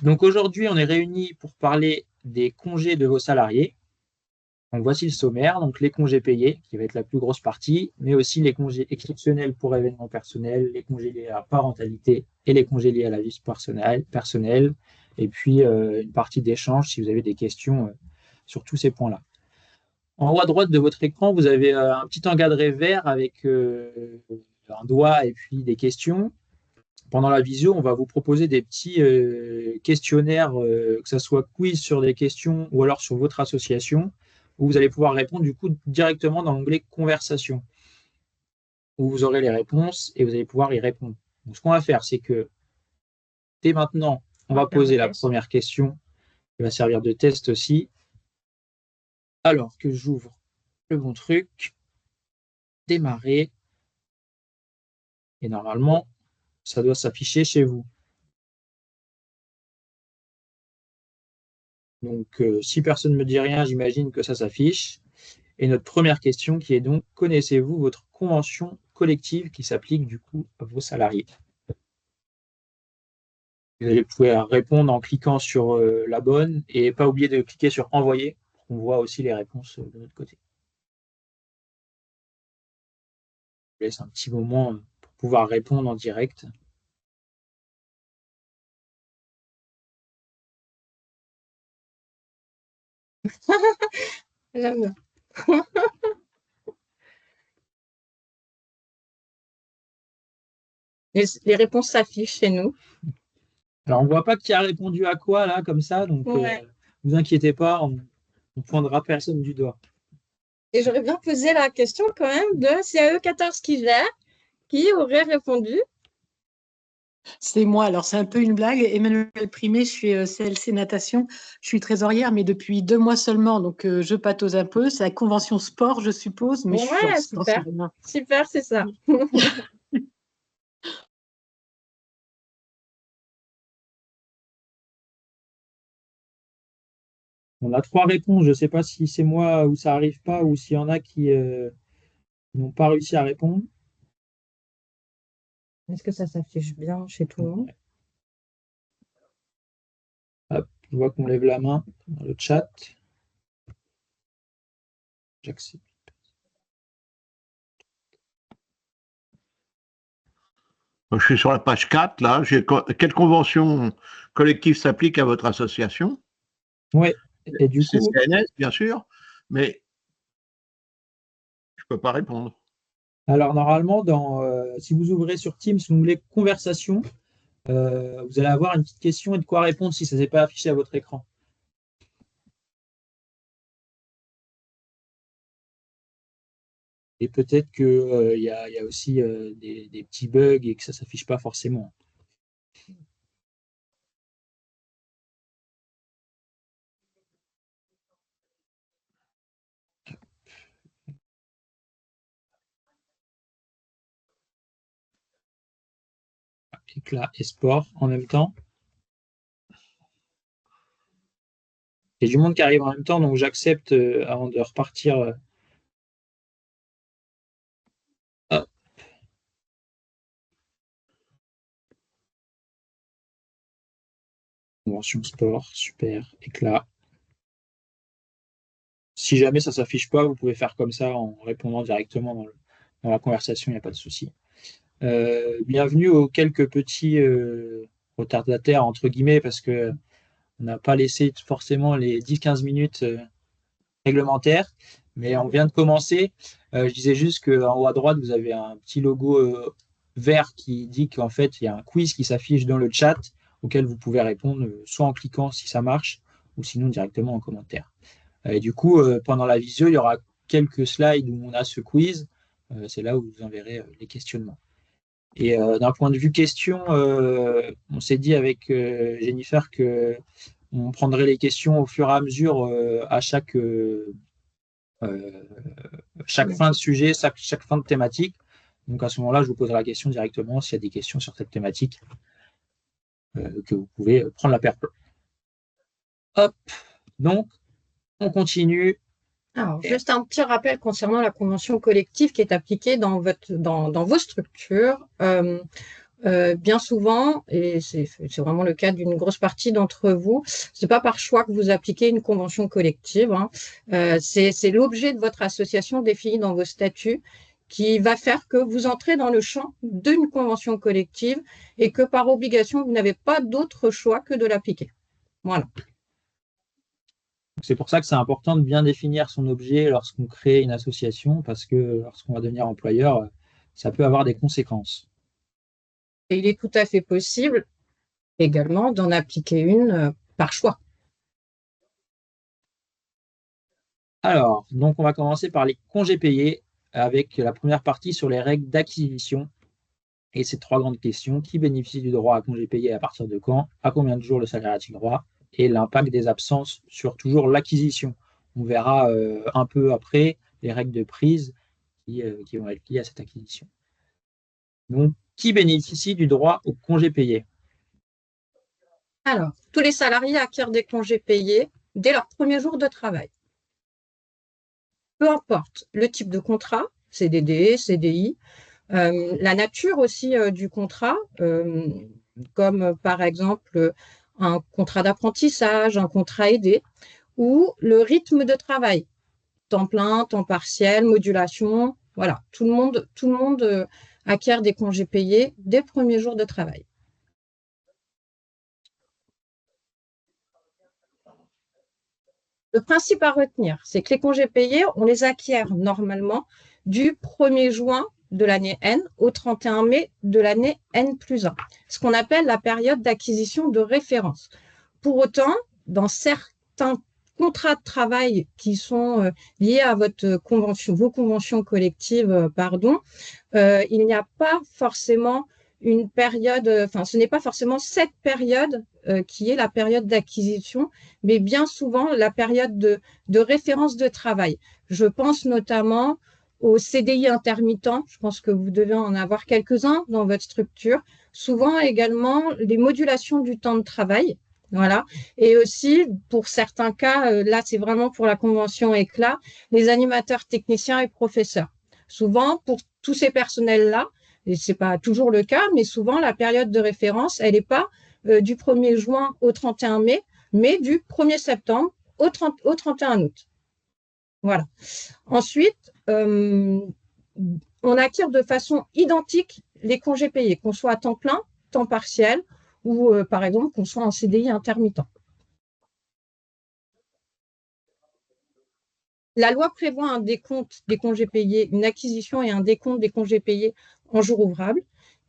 Donc aujourd'hui, on est réunis pour parler des congés de vos salariés. Donc voici le sommaire, donc les congés payés, qui va être la plus grosse partie, mais aussi les congés exceptionnels pour événements personnels, les congés liés à la parentalité et les congés liés à la vie personnelle, et puis une partie d'échange si vous avez des questions sur tous ces points-là. En haut à droite de votre écran, vous avez un petit encadré vert avec un doigt et puis des questions. Pendant la visio, on va vous proposer des petits questionnaires, que ce soit quiz sur des questions ou alors sur votre association, où vous allez pouvoir répondre du coup directement dans l'onglet conversation, où vous aurez les réponses et vous allez pouvoir y répondre. Donc, ce qu'on va faire, c'est que dès maintenant, on va poser la première question, qui va servir de test aussi. Alors que j'ouvre le bon truc, démarrer, et normalement, ça doit s'afficher chez vous. Donc, si personne ne me dit rien, j'imagine que ça s'affiche. Et notre première question qui est donc, connaissez-vous votre convention collective qui s'applique du coup à vos salariés? Vous allez pouvoir répondre en cliquant sur la bonne et pas oublier de cliquer sur envoyer pour qu'on voit aussi les réponses de notre côté. Je vous laisse un petit moment pour pouvoir répondre en direct. J'aime bien. Les réponses s'affichent chez nous. Alors, on ne voit pas qui a répondu à quoi, là, comme ça, donc vous inquiétez pas, on ne poindra personne du doigt. Et j'aurais bien posé la question quand même de CAE14 qui aurait répondu. C'est moi, alors c'est un peu une blague. Emmanuel Primet, je suis CLC Natation, je suis trésorière, mais depuis 2 mois seulement, donc je patause un peu. C'est la convention sport, je suppose, mais ouais, super, super, c'est ça. On a 3 réponses, je ne sais pas si c'est moi ou ça n'arrive pas, ou s'il y en a qui n'ont pas réussi à répondre. Est-ce que ça s'affiche bien chez tout le monde? Hop, je vois qu'on lève la main dans le chat. J'accepte. Je suis sur la page 4, là. Quelle convention collective s'applique à votre association? Oui, et du coup. C'est CNS, bien sûr, mais je ne peux pas répondre. Alors, normalement, si vous ouvrez sur Teams l'onglet Conversation, vous allez avoir une petite question et de quoi répondre si ça ne s'est pas affiché à votre écran. Et peut-être qu'il y a aussi des petits bugs et que ça ne s'affiche pas forcément. Éclat et sport en même temps. Il y a du monde qui arrive en même temps, donc j'accepte avant de repartir. Convention sport, super, éclat. Si jamais ça ne s'affiche pas, vous pouvez faire comme ça en répondant directement dans la conversation, il n'y a pas de souci. Bienvenue aux quelques petits retardataires, entre guillemets, parce qu'on n'a pas laissé forcément les 10-15 minutes réglementaires, mais on vient de commencer. Je disais juste qu'en haut à droite, vous avez un petit logo vert qui dit qu'en fait, il y a un quiz qui s'affiche dans le chat auquel vous pouvez répondre soit en cliquant si ça marche, ou sinon directement en commentaire. Et du coup, pendant la visio, il y aura quelques slides où on a ce quiz. C'est là où vous enverrez les questionnements. Et d'un point de vue question, on s'est dit avec Jennifer qu'on prendrait les questions au fur et à mesure à chaque fin de sujet, chaque fin de thématique. Donc à ce moment-là, je vous poserai la question directement s'il y a des questions sur cette thématique que vous pouvez prendre la perpe. Hop, donc on continue. Alors, juste un petit rappel concernant la convention collective qui est appliquée dans vos structures. bien souvent, et c'est vraiment le cas d'une grosse partie d'entre vous, c'est pas par choix que vous appliquez une convention collective, hein. C'est l'objet de votre association défini dans vos statuts qui va faire que vous entrez dans le champ d'une convention collective et que par obligation, vous n'avez pas d'autre choix que de l'appliquer. Voilà. C'est pour ça que c'est important de bien définir son objet lorsqu'on crée une association, parce que lorsqu'on va devenir employeur, ça peut avoir des conséquences. Et il est tout à fait possible également d'en appliquer une par choix. Alors, donc on va commencer par les congés payés avec la première partie sur les règles d'acquisition et ces trois grandes questions. Qui bénéficie du droit à congés payés à partir de quand? À combien de jours le salarié a-t-il droit? Et l'impact des absences sur toujours l'acquisition. On verra un peu après les règles de prise qui vont être liées à cette acquisition. Donc, qui bénéficie du droit au congé payé? Alors, tous les salariés acquièrent des congés payés dès leur premier jour de travail. Peu importe le type de contrat, CDD, CDI, la nature aussi du contrat, comme par exemple un contrat d'apprentissage, un contrat aidé, ou le rythme de travail, temps plein, temps partiel, modulation, voilà, tout le monde acquiert des congés payés dès le premier jour de travail. Le principe à retenir, c'est que les congés payés, on les acquiert normalement du 1er juin de l'année N au 31 mai de l'année N+1, ce qu'on appelle la période d'acquisition de référence. Pour autant, dans certains contrats de travail qui sont liés à votre convention, vos conventions collectives, il n'y a pas forcément une période, enfin, ce n'est pas forcément cette période qui est la période d'acquisition, mais bien souvent la période de référence de travail. Je pense notamment au CDI intermittent. Je pense que vous devez en avoir quelques-uns dans votre structure. Souvent également les modulations du temps de travail. Voilà. Et aussi, pour certains cas, là, c'est vraiment pour la convention éclat, les animateurs techniciens et professeurs. Souvent, pour tous ces personnels-là, et c'est pas toujours le cas, mais souvent, la période de référence, elle n'est pas du 1er juin au 31 mai, mais du 1er septembre au 31 août. Voilà. Ensuite, on acquiert de façon identique les congés payés, qu'on soit à temps plein, temps partiel, ou par exemple qu'on soit en CDI intermittent. La loi prévoit un décompte des congés payés, une acquisition et un décompte des congés payés en jours ouvrables.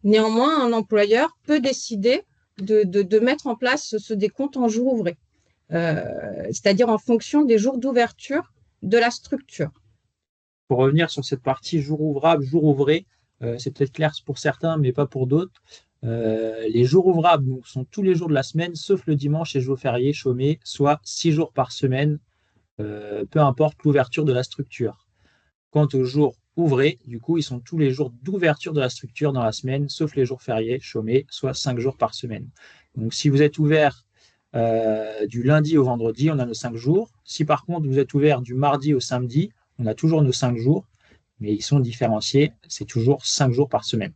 Néanmoins, un employeur peut décider de mettre en place ce décompte en jours ouvrés, c'est-à-dire en fonction des jours d'ouverture de la structure. Pour revenir sur cette partie jour ouvrable, jour ouvré, c'est peut-être clair pour certains, mais pas pour d'autres. Les jours ouvrables donc, sont tous les jours de la semaine, sauf le dimanche et jour férié chômé, soit 6 jours par semaine, peu importe l'ouverture de la structure. Quant aux jours ouvrés, du coup, ils sont tous les jours d'ouverture de la structure dans la semaine, sauf les jours fériés chômés, soit 5 jours par semaine. Donc, si vous êtes ouvert du lundi au vendredi, on a nos 5 jours. Si par contre, vous êtes ouvert du mardi au samedi, on a toujours nos 5 jours, mais ils sont différenciés. C'est toujours 5 jours par semaine.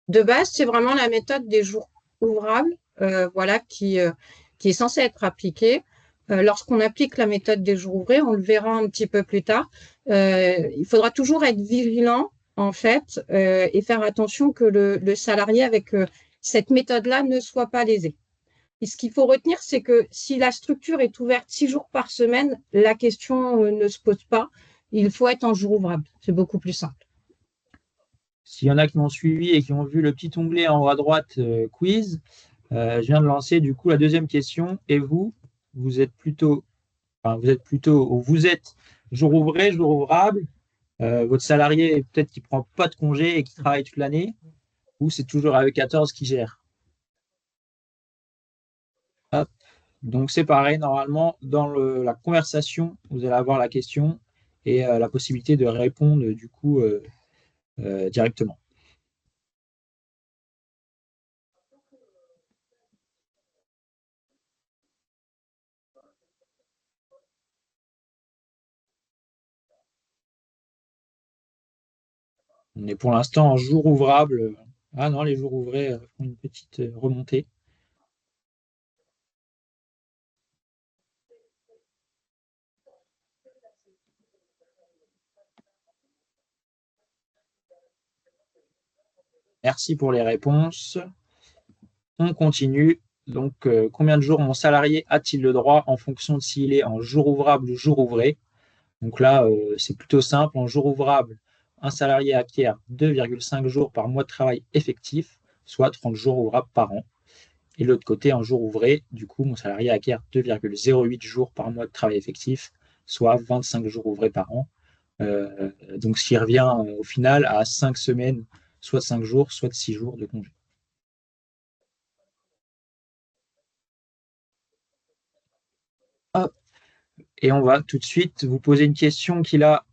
De base, c'est vraiment la méthode des jours ouvrables voilà, qui est censée être appliquée. Lorsqu'on applique la méthode des jours ouvrés, on le verra un petit peu plus tard, il faudra toujours être vigilant, en fait, et faire attention que le salarié avec cette méthode-là ne soit pas lésé. Et ce qu'il faut retenir, c'est que si la structure est ouverte 6 jours par semaine, la question ne se pose pas. Il faut être en jour ouvrable. C'est beaucoup plus simple. S'il y en a qui m'ont suivi et qui ont vu le petit onglet en haut à droite quiz, je viens de lancer du coup la deuxième question. Et vous êtes plutôt jour ouvré, jour ouvrable, votre salarié peut-être qui prend pas de congé et qui travaille toute l'année, ou c'est toujours AE14 qui gère. Hop. Donc c'est pareil, normalement, dans la conversation, vous allez avoir la question et la possibilité de répondre du coup directement. On est pour l'instant en jour ouvrable. Ah non, les jours ouvrés font une petite remontée. Merci pour les réponses. On continue. Donc, combien de jours mon salarié a-t-il le droit en fonction de s'il est en jour ouvrable ou jour ouvré? Donc là, c'est plutôt simple. En jour ouvrable, un salarié acquiert 2,5 jours par mois de travail effectif, soit 30 jours ouvrables par an. Et de l'autre côté, en jour ouvré, du coup, mon salarié acquiert 2,08 jours par mois de travail effectif, soit 25 jours ouvrés par an. Donc, ce qui revient au final à 5 semaines, soit de 5 jours, soit de 6 jours de congé. Hop. Et on va tout de suite vous poser une question qui, là,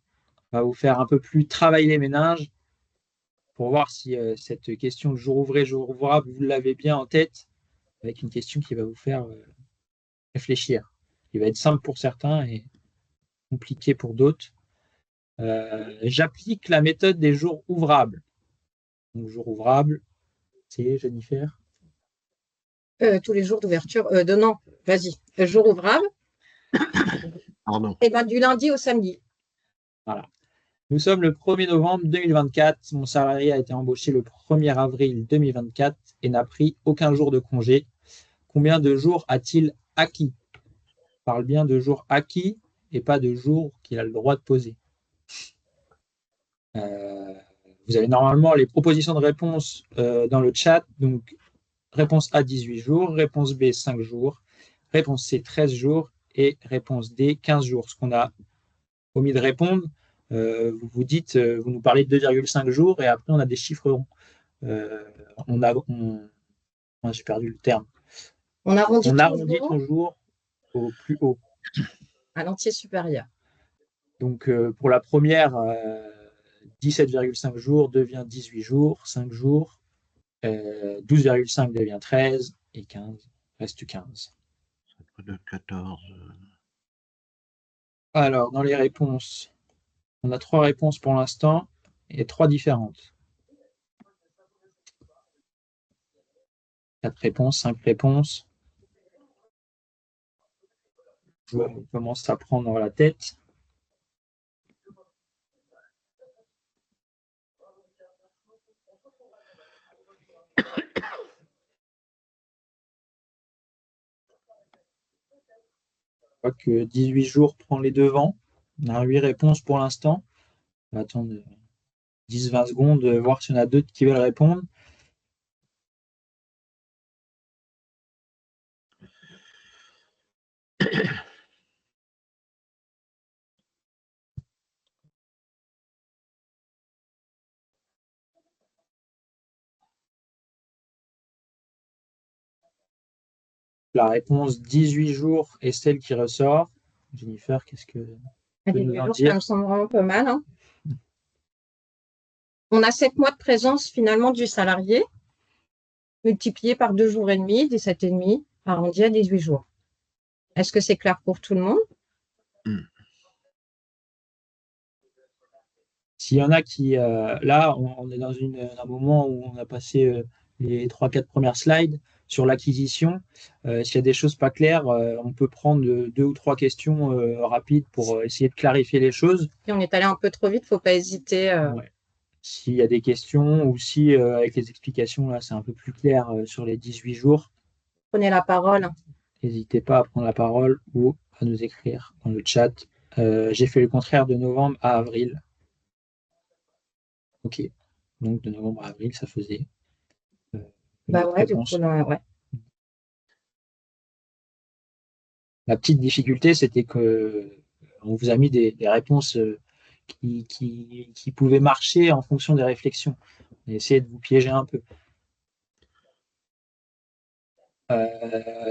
va vous faire un peu plus travailler les méninges pour voir si cette question de jour ouvré, jour ouvrable, vous l'avez bien en tête, avec une question qui va vous faire réfléchir, qui va être simple pour certains et compliqué pour d'autres. J'applique la méthode des jours ouvrables. Donc, jour ouvrable, c'est Jennifer. Tous les jours d'ouverture. Non, vas-y. Jour ouvrable. Pardon. Et ben, du lundi au samedi. Voilà. Nous sommes le 1er novembre 2024. Mon salarié a été embauché le 1er avril 2024 et n'a pris aucun jour de congé. Combien de jours a-t-il acquis? On parle bien de jours acquis et pas de jours qu'il a le droit de poser. Vous avez normalement les propositions de réponse dans le chat. Donc, réponse A, 18 jours. Réponse B, 5 jours. Réponse C, 13 jours. Et réponse D, 15 jours. Ce qu'on a omis de répondre, vous vous dites, vous nous parlez de 2,5 jours et après, on a des chiffres ronds. J'ai perdu le terme. On arrondit ton jour au plus haut. À l'entier supérieur. Donc, pour la première, 17,5 jours devient 18 jours, 5 jours, 12,5 devient 13 et 15 reste 15. De 14. Alors, dans les réponses, on a 3 réponses pour l'instant et 3 différentes. 4 réponses, 5 réponses. Je commence à prendre la tête. Je crois que 18 jours prend les devants. On a 8 réponses pour l'instant. On va attendre 10-20 secondes, voir s'il y en a d'autres qui veulent répondre. La réponse 18 jours est celle qui ressort. Jennifer, qu'est-ce que tu peux nous en dire? Ça me semble vraiment pas mal. Hein. On a 7 mois de présence finalement du salarié, multiplié par 2 jours et demi, 17,5, arrondi à 18 jours. Est-ce que c'est clair pour tout le monde? S'il y en a qui, là, on est dans un moment où on a passé les 3-4 premières slides sur l'acquisition. S'il y a des choses pas claires, on peut prendre 2 ou 3 questions rapides pour essayer de clarifier les choses. Si on est allé un peu trop vite, il ne faut pas hésiter. Ouais. S'il y a des questions ou si, avec les explications, là, c'est un peu plus clair sur les 18 jours. Prenez la parole. N'hésitez pas à prendre la parole ou à nous écrire dans le chat. J'ai fait le contraire de novembre à avril. Ok. Donc de novembre à avril, ça faisait. Ouais, du coup, ouais. La petite difficulté, c'était que on vous a mis des réponses qui pouvaient marcher en fonction des réflexions. On a essayé de vous piéger un peu.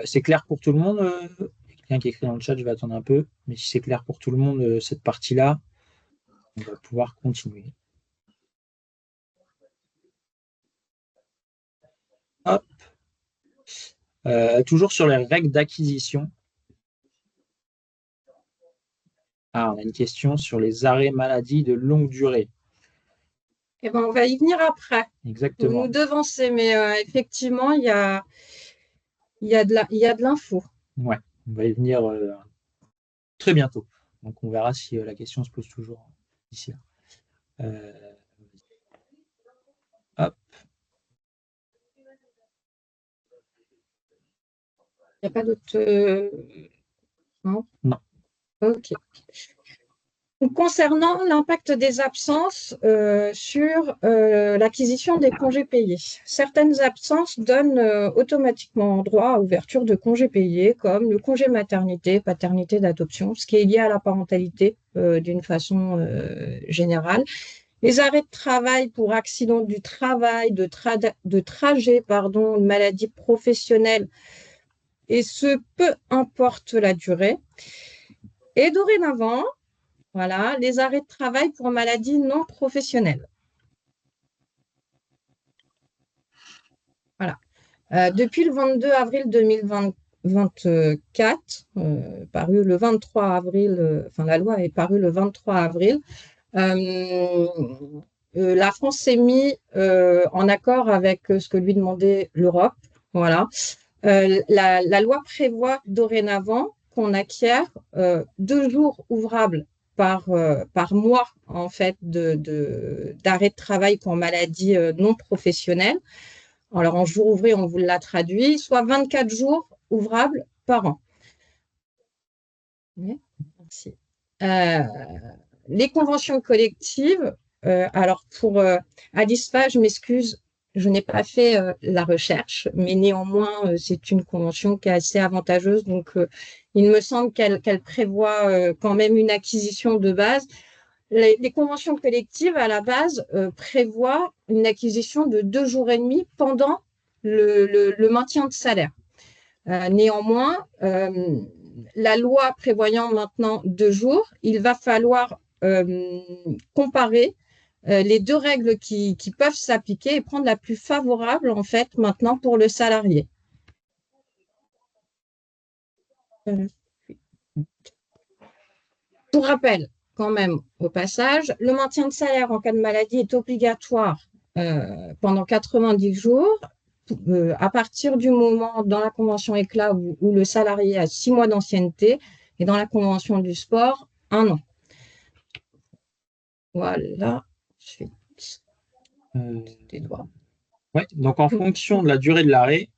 C'est clair pour tout le monde? Quelqu'un qui écrit dans le chat, je vais attendre un peu. Mais si c'est clair pour tout le monde, cette partie-là, on va pouvoir continuer. Hop. Toujours sur les règles d'acquisition. Ah, on a une question sur les arrêts maladie de longue durée. Eh ben, on va y venir après. Vous Exactement. nous devancez, mais effectivement, il y a de l'info. Ouais, on va y venir très bientôt. Donc, on verra si la question se pose toujours d'ici là. Hop. Il n'y a pas d'autre. Non? Non. Ok. Donc, concernant l'impact des absences sur l'acquisition des congés payés, certaines absences donnent automatiquement droit à ouverture de congés payés, comme le congé maternité, paternité, d'adoption, ce qui est lié à la parentalité d'une façon générale. Les arrêts de travail pour accident du travail, de trajet, de maladie professionnelle, et ce, peu importe la durée. Et dorénavant, voilà, les arrêts de travail pour maladies non professionnelles. Voilà. Depuis le 22 avril 2024, paru le 23 avril, la loi est parue le 23 avril, la France s'est mise en accord avec ce que lui demandait l'Europe. Voilà. La loi prévoit dorénavant qu'on acquiert 2 jours ouvrables par mois en fait d'arrêt de travail pour maladie non professionnelle. Alors en jours ouvrés, on vous l'a traduit, soit 24 jours ouvrables par an. Merci. Les conventions collectives, alors pour Addisfa, je m'excuse, je n'ai pas fait la recherche, mais néanmoins, c'est une convention qui est assez avantageuse. Donc, il me semble qu'elle prévoit quand même une acquisition de base. Les conventions collectives, à la base, prévoient une acquisition de 2 jours et demi pendant le maintien de salaire. Néanmoins, la loi prévoyant maintenant 2 jours, il va falloir comparer les 2 règles qui peuvent s'appliquer et prendre la plus favorable en fait maintenant pour le salarié. Pour rappel, quand même, au passage, le maintien de salaire en cas de maladie est obligatoire pendant 90 jours à partir du moment dans la convention éclat où le salarié a 6 mois d'ancienneté et dans la convention du sport, 1 an. Voilà. Des doigts. Ouais, donc en fonction de la durée de l'arrêt,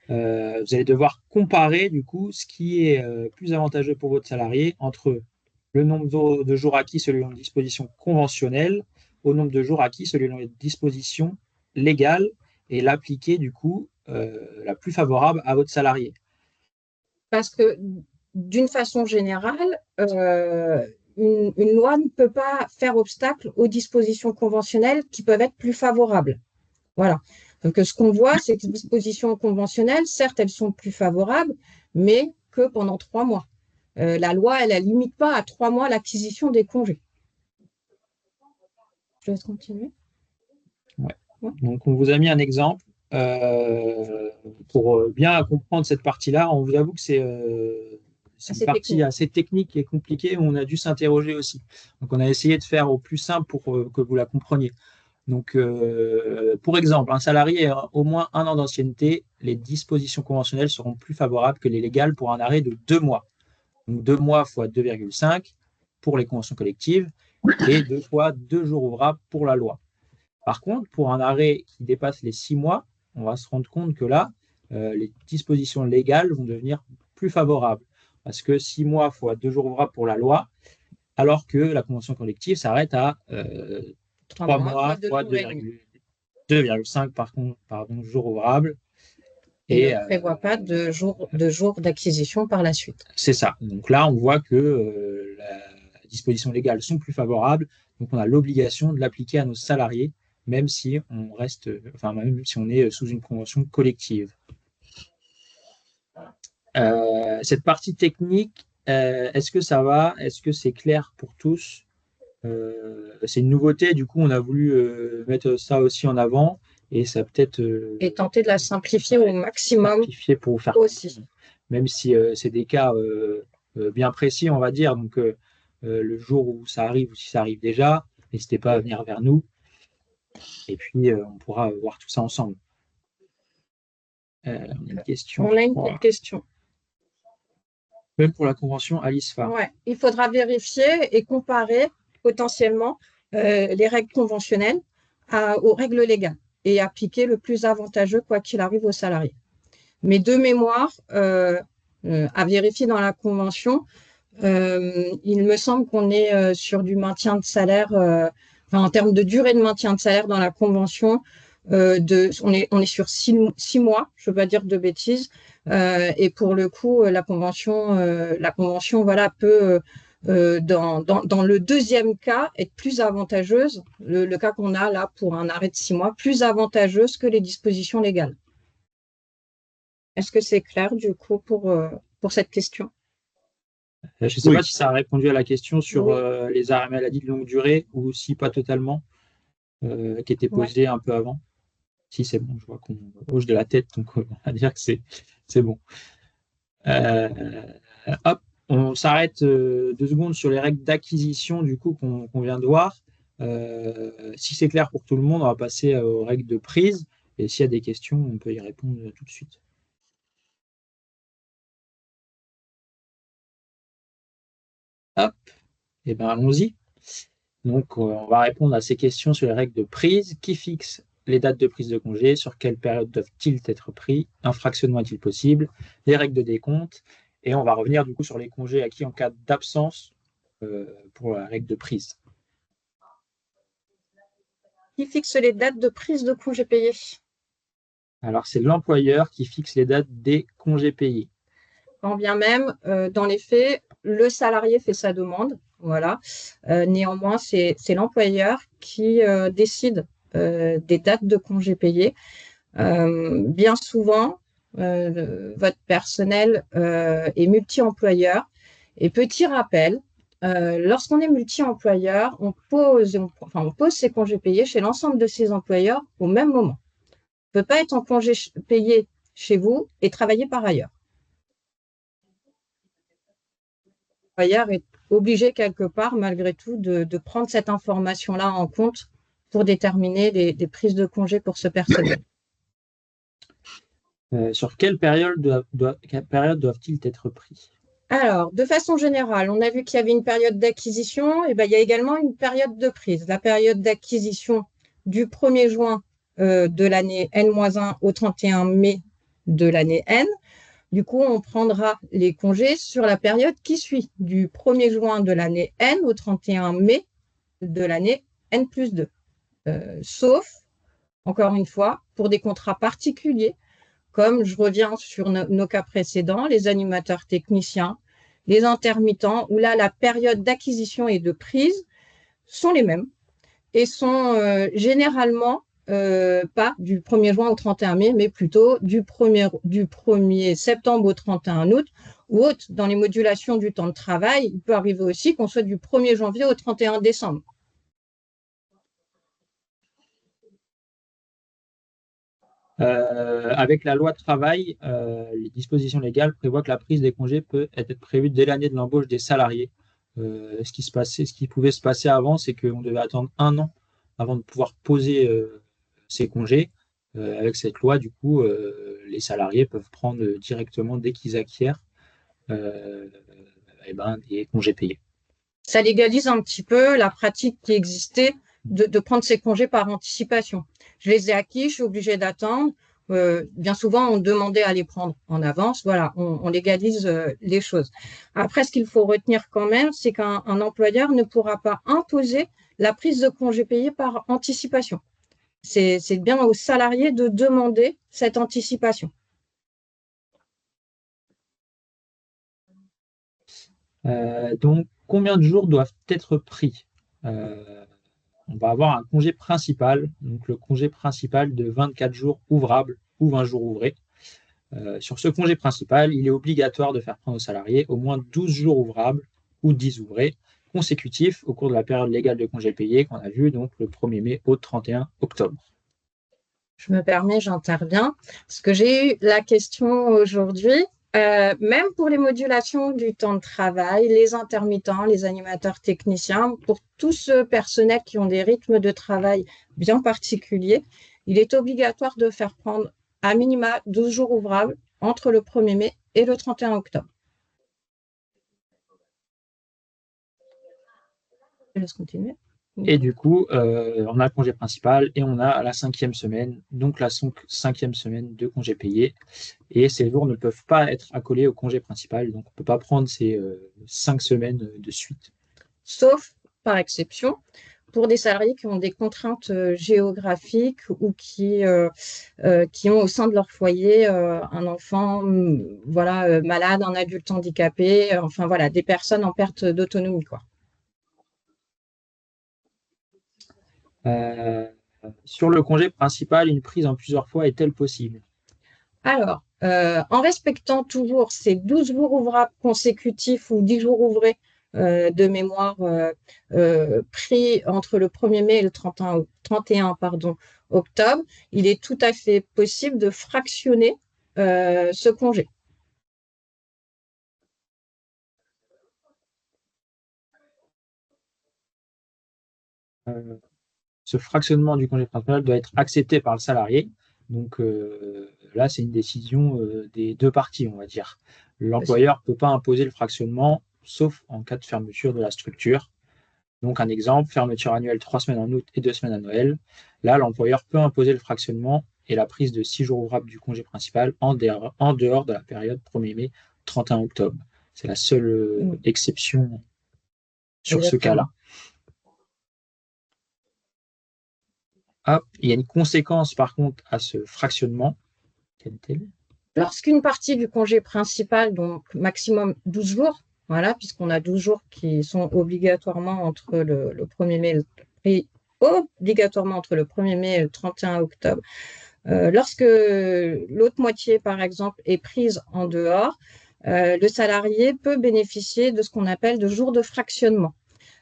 vous allez devoir comparer du coup ce qui est plus avantageux pour votre salarié entre le nombre de jours acquis selon les dispositions conventionnelles au nombre de jours acquis selon les dispositions légales et l'appliquer du coup la plus favorable à votre salarié. Parce que d'une façon générale, une loi ne peut pas faire obstacle aux dispositions conventionnelles qui peuvent être plus favorables. Voilà. Donc, ce qu'on voit, c'est que les dispositions conventionnelles, certes, elles sont plus favorables, mais que pendant 3 mois. La loi, elle ne limite pas à 3 mois l'acquisition des congés. Je laisse continuer. Ouais. Donc, on vous a mis un exemple pour bien comprendre cette partie-là. On vous avoue que c'est une partie assez technique et compliquée où on a dû s'interroger aussi. Donc, on a essayé de faire au plus simple pour que vous la compreniez. Donc, pour exemple, un salarié a au moins 1 an d'ancienneté, les dispositions conventionnelles seront plus favorables que les légales pour un arrêt de 2 mois. Donc, 2 mois fois 2,5 pour les conventions collectives et 2 fois 2 jours ouvrables pour la loi. Par contre, pour un arrêt qui dépasse les 6 mois, on va se rendre compte que là, les dispositions légales vont devenir plus favorables. Parce que 6 mois fois 2 jours ouvrables pour la loi, alors que la convention collective s'arrête à 3 mois fois 2,5 jours ouvrables. Et ne prévoit pas de jours d'acquisition par la suite. C'est ça. Donc là, on voit que les dispositions légales sont plus favorables. Donc on a l'obligation de l'appliquer à nos salariés, même si on même si on est sous une convention collective. Cette partie technique, est-ce que ça va? Est-ce que c'est clair pour tous? C'est une nouveauté, du coup, on a voulu mettre ça aussi en avant et ça peut-être. Et tenter de la simplifier au maximum. Simplifier pour vous faire aussi. Même si c'est des cas bien précis, on va dire. Donc, le jour où ça arrive ou si ça arrive déjà, n'hésitez pas à venir vers nous. Et puis, on pourra voir tout ça ensemble. On a une question. On a une petite question. Même pour la convention Alice Farr. Ouais, il faudra vérifier et comparer potentiellement les règles conventionnelles aux règles légales et appliquer le plus avantageux quoi qu'il arrive aux salariés. Mais de mémoire, à vérifier dans la convention, il me semble qu'on est sur du maintien de salaire, en termes de durée de maintien de salaire dans la convention, on est sur 6 mois, je ne veux pas dire de bêtises, et pour le coup, la convention voilà, peut, dans le deuxième cas, être plus avantageuse, le cas qu'on a là pour un arrêt de 6 mois, plus avantageuse que les dispositions légales. Est-ce que c'est clair du coup pour cette question? Je ne sais pas si ça a répondu à la question sur les arrêts maladie de longue durée ou si pas totalement, qui était posée un peu avant. Si c'est bon, je vois qu'on hoche de la tête, donc on va dire que c'est bon. Hop, on s'arrête 2 secondes sur les règles d'acquisition du coup qu'on vient de voir. Si c'est clair pour tout le monde, on va passer aux règles de prise. Et s'il y a des questions, on peut y répondre tout de suite. Hop, et bien allons-y. Donc, on va répondre à ces questions sur les règles de prise. Qui fixe les dates de prise de congé? Sur quelle période doivent-ils être pris? Un fractionnement est-il possible? Les règles de décompte. Et on va revenir du coup sur les congés acquis en cas d'absence pour la règle de prise. Qui fixe les dates de prise de congés payés? Alors, c'est l'employeur qui fixe les dates des congés payés. Quand bien même, dans les faits, le salarié fait sa demande. Voilà. Néanmoins, c'est l'employeur qui décide des dates de congés payés. Bien souvent, votre personnel est multi-employeur. Et petit rappel, lorsqu'on est multi-employeur, on pose ses congés payés chez l'ensemble de ses employeurs au même moment. On ne peut pas être en congé payé chez vous et travailler par ailleurs. L'employeur est obligé quelque part, malgré tout, de prendre cette information-là en compte pour déterminer des prises de congés pour ce personnel. Sur quelle période doivent-ils être pris? Alors, de façon générale, on a vu qu'il y avait une période d'acquisition, et il y a également une période de prise. La période d'acquisition du 1er juin de l'année N-1 au 31 mai de l'année N. Du coup, on prendra les congés sur la période qui suit, du 1er juin de l'année N au 31 mai de l'année N+2. Sauf, encore une fois, pour des contrats particuliers, comme je reviens sur nos cas précédents, les animateurs techniciens, les intermittents, où là, la période d'acquisition et de prise sont les mêmes et sont généralement pas du 1er juin au 31 mai, mais plutôt du 1er septembre au 31 août, ou autre, dans les modulations du temps de travail, il peut arriver aussi qu'on soit du 1er janvier au 31 décembre. Avec la loi travail, les dispositions légales prévoient que la prise des congés peut être prévue dès l'année de l'embauche des salariés. Ce qui pouvait se passer avant, c'est qu'on devait attendre 1 an avant de pouvoir poser ces congés. Avec cette loi, du coup, les salariés peuvent prendre directement, dès qu'ils acquièrent, des congés payés. Ça légalise un petit peu la pratique qui existait de prendre ces congés par anticipation. Je les ai acquis, je suis obligée d'attendre. Bien souvent, on demandait à les prendre en avance. Voilà, on légalise les choses. Après, ce qu'il faut retenir quand même, c'est qu'un employeur ne pourra pas imposer la prise de congés payés par anticipation. C'est bien aux salariés de demander cette anticipation. Donc, combien de jours doivent être pris? On va avoir un congé principal, donc le congé principal de 24 jours ouvrables ou 20 jours ouvrés. Sur ce congé principal, il est obligatoire de faire prendre aux salariés au moins 12 jours ouvrables ou 10 ouvrés consécutifs au cours de la période légale de congé payé qu'on a vu, donc le 1er mai au 31 octobre. Je me permets, j'interviens, parce que j'ai eu la question aujourd'hui Même pour les modulations du temps de travail, les intermittents, les animateurs techniciens, pour tout ce personnel qui ont des rythmes de travail bien particuliers, il est obligatoire de faire prendre à minima 12 jours ouvrables entre le 1er mai et le 31 octobre. Je laisse continuer. Et du coup, on a le congé principal et on a la 5e semaine, donc la 5e semaine de congé payé. Et ces jours ne peuvent pas être accolés au congé principal, donc on ne peut pas prendre ces 5 semaines de suite. Sauf, par exception, pour des salariés qui ont des contraintes géographiques ou qui ont au sein de leur foyer un enfant malade, un adulte handicapé, enfin voilà, des personnes en perte d'autonomie, quoi. Sur le congé principal, une prise en plusieurs fois est-elle possible? Alors, en respectant toujours ces 12 jours ouvrables consécutifs ou 10 jours ouvrés de mémoire pris entre le 1er mai et le 31 octobre, il est tout à fait possible de fractionner ce congé. Ce fractionnement du congé principal doit être accepté par le salarié. Donc là, c'est une décision des deux parties, on va dire. L'employeur ne peut pas imposer le fractionnement, sauf en cas de fermeture de la structure. Donc un exemple, fermeture annuelle 3 semaines en août et 2 semaines à Noël. Là, l'employeur peut imposer le fractionnement et la prise de 6 jours ouvrables du congé principal en dehors de la période 1er mai, 31 octobre. C'est la seule exception sur ce cas-là. Hop, il y a une conséquence par contre à ce fractionnement. Quelle est-elle? Lorsqu'une partie du congé principal, donc maximum 12 jours, voilà, puisqu'on a 12 jours qui sont obligatoirement entre le 1er mai et obligatoirement entre le 1er mai et le 31 octobre. Lorsque l'autre moitié, par exemple, est prise en dehors, le salarié peut bénéficier de ce qu'on appelle de jours de fractionnement.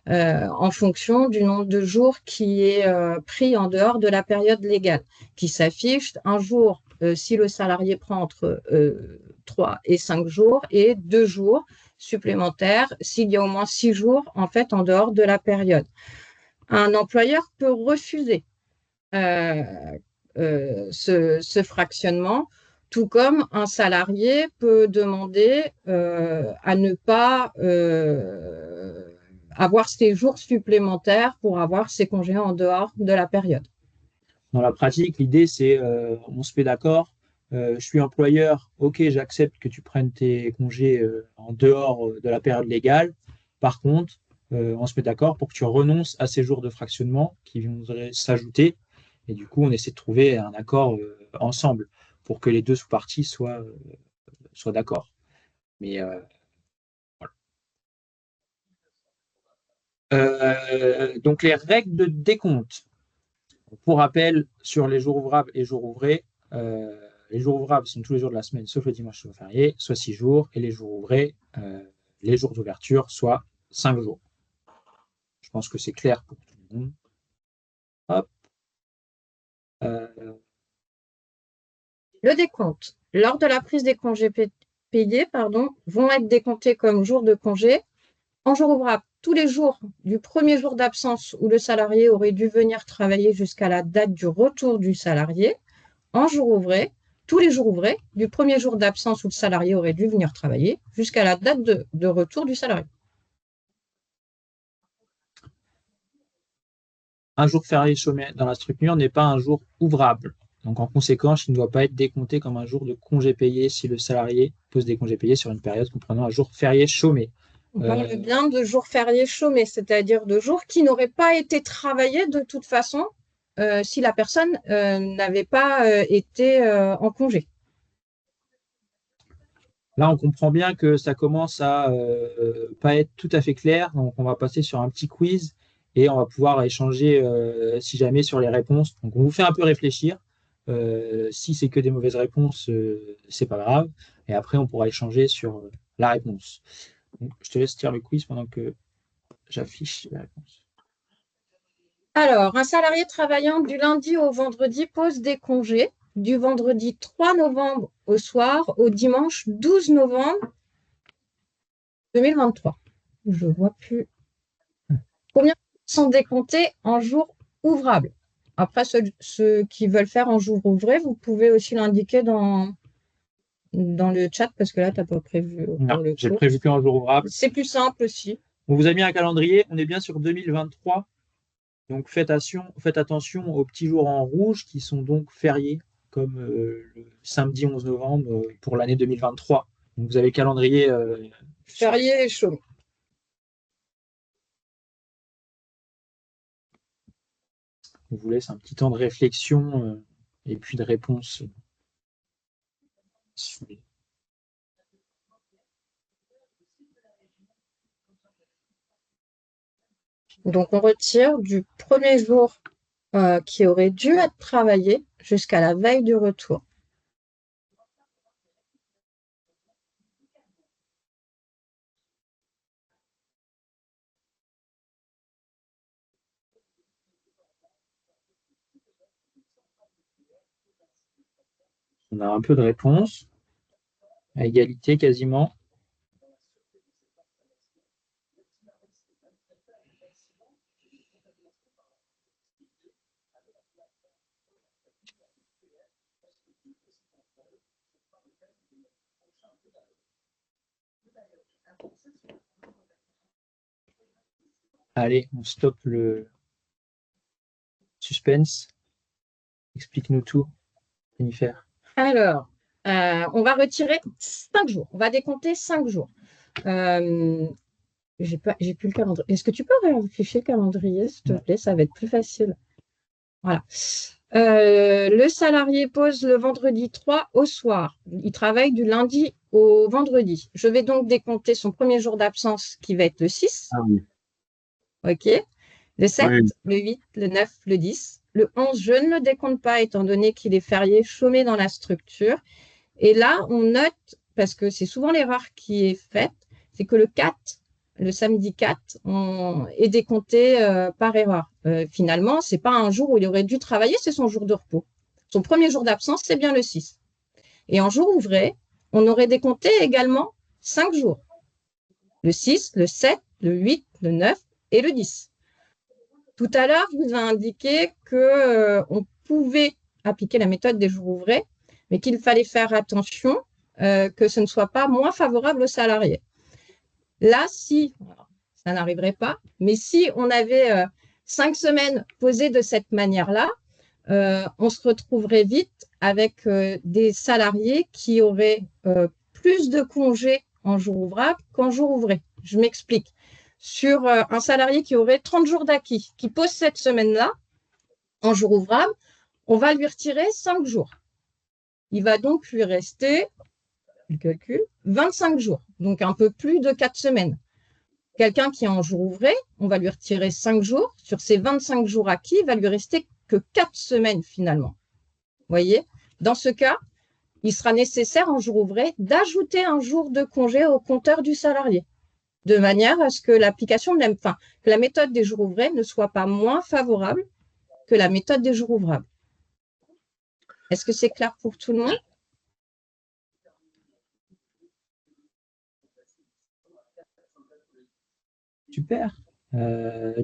En fonction du nombre de jours qui est pris en dehors de la période légale, qui s'affiche un jour si le salarié prend entre 3 et 5 jours et 2 jours supplémentaires s'il y a au moins 6 jours en fait en dehors de la période. Un employeur peut refuser ce fractionnement, tout comme un salarié peut demander à ne pas avoir ses jours supplémentaires pour avoir ses congés en dehors de la période. Dans la pratique, l'idée, c'est on se met d'accord, je suis employeur, ok, j'accepte que tu prennes tes congés en dehors de la période légale. Par contre, on se met d'accord pour que tu renonces à ces jours de fractionnement qui vont s'ajouter. Et du coup, on essaie de trouver un accord ensemble pour que les deux sous-parties soient d'accord. Mais voilà. Donc, les règles de décompte. Pour rappel, sur les jours ouvrables et jours ouvrés, les jours ouvrables sont tous les jours de la semaine, sauf le dimanche et le férié, soit 6 jours, et les jours ouvrés, les jours d'ouverture, soit 5 jours. Je pense que c'est clair pour tout le monde. Hop. Le décompte. Lors de la prise des congés payés, vont être décomptés comme jours de congé en jours ouvrables tous les jours du premier jour d'absence où le salarié aurait dû venir travailler jusqu'à la date du retour du salarié, en jours ouvrés, tous les jours ouvrés du premier jour d'absence où le salarié aurait dû venir travailler jusqu'à la date de retour du salarié. Un jour férié chômé dans la structure n'est pas un jour ouvrable. Donc, en conséquence, il ne doit pas être décompté comme un jour de congé payé si le salarié pose des congés payés sur une période comprenant un jour férié chômé. On parle bien de jours fériés chômés, c'est-à-dire de jours qui n'auraient pas été travaillés de toute façon si la personne n'avait pas été en congé. Là, on comprend bien que ça commence à pas être tout à fait clair. Donc, on va passer sur un petit quiz et on va pouvoir échanger, si jamais, sur les réponses. Donc, on vous fait un peu réfléchir. Si c'est que des mauvaises réponses, c'est pas grave. Et après, on pourra échanger sur la réponse. Donc, je te laisse lire le quiz pendant que j'affiche la réponse. Alors, un salarié travaillant du lundi au vendredi pose des congés du vendredi 3 novembre au soir au dimanche 12 novembre 2023. Je ne vois plus. Combien sont décomptés en jours ouvrables? Après, ceux qui veulent faire en jour ouvré, vous pouvez aussi l'indiquer dans le chat parce que là, tu n'as pas prévu. Non, j'ai prévu qu'un jour ouvrable. C'est plus simple aussi. On vous a mis un calendrier, on est bien sur 2023. Donc faites attention aux petits jours en rouge qui sont donc fériés, comme le samedi 11 novembre pour l'année 2023. Donc vous avez le calendrier férié et chaud. On vous laisse un petit temps de réflexion et puis de réponse. Donc, on retire du premier jour qui aurait dû être travaillé jusqu'à la veille du retour. On a un peu de réponse, à égalité quasiment. Allez, on stoppe le suspense. Explique-nous tout, Jennifer. Alors, on va retirer 5 jours. On va décompter 5 jours. J'ai plus le calendrier. Est-ce que tu peux réafficher le calendrier, s'il te plaît? Ça va être plus facile. Voilà. Le salarié pose le vendredi 3 au soir. Il travaille du lundi au vendredi. Je vais donc décompter son premier jour d'absence qui va être le 6. Ah oui. OK. Le 7, Oui. le 8, le 9, le 10. Le 11, je ne le décompte pas étant donné qu'il est férié chômé dans la structure. Et là, on note, parce que c'est souvent l'erreur qui est faite, c'est que le 4, le samedi 4, est décompté par erreur. Finalement, ce n'est pas un jour où il aurait dû travailler, c'est son jour de repos. Son premier jour d'absence, c'est bien le 6. Et en jour ouvré, on aurait décompté également 5 jours. Le 6, le 7, le 8, le 9 et le 10. Tout à l'heure, je vous ai indiqué qu'on pouvait appliquer la méthode des jours ouvrés, mais qu'il fallait faire attention que ce ne soit pas moins favorable aux salariés. Là, si, ça n'arriverait pas, mais si on avait 5 semaines posées de cette manière-là, on se retrouverait vite avec des salariés qui auraient plus de congés en jour ouvrable qu'en jour ouvré. Je m'explique. Sur un salarié qui aurait 30 jours d'acquis, qui pose cette semaine-là, en jour ouvrable, on va lui retirer 5 jours. Il va donc lui rester, le calcul, 25 jours, donc un peu plus de 4 semaines. Quelqu'un qui est en jour ouvré, on va lui retirer 5 jours. Sur ces 25 jours acquis, il va lui rester que 4 semaines finalement. Vous voyez, dans ce cas, il sera nécessaire en jour ouvré d'ajouter un jour de congé au compteur du salarié, de manière à ce que l'application que la méthode des jours ouvrés ne soit pas moins favorable que la méthode des jours ouvrables. Est-ce que c'est clair pour tout le monde? Super.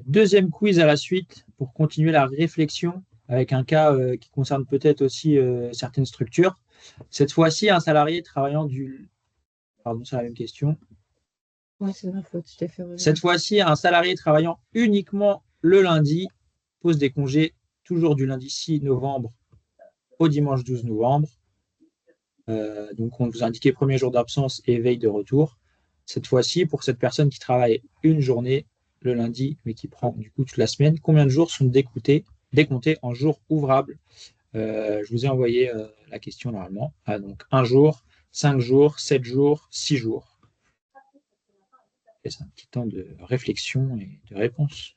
Deuxième quiz à la suite pour continuer la réflexion avec un cas qui concerne peut-être aussi certaines structures. Cette fois-ci, un salarié travaillant du... Pardon, c'est la même question. Oui, c'est ma faute, je t'ai fait revenir. Cette fois-ci, un salarié travaillant uniquement le lundi pose des congés toujours du lundi 6 novembre au dimanche 12 novembre. Donc, on vous a indiqué premier jour d'absence et veille de retour. Cette fois-ci, pour cette personne qui travaille une journée le lundi, mais qui prend du coup toute la semaine, combien de jours sont décomptés en jours ouvrables? Je vous ai envoyé la question normalement. Donc, 1 jour, 5 jours, 7 jours, 6 jours. Et c'est un petit temps de réflexion et de réponse.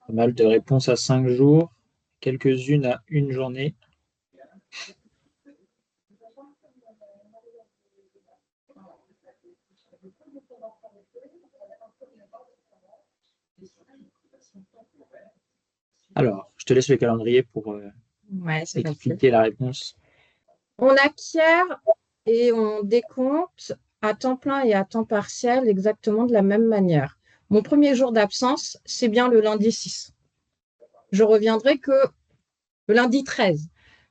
Pas mal de réponses à 5 jours, quelques-unes à une journée. Alors, je te laisse le calendrier pour Ouais, c'est facile. expliquer la réponse. On acquiert et on décompte à temps plein et à temps partiel exactement de la même manière. Mon premier jour d'absence, c'est bien le lundi 6. Je reviendrai que le lundi 13.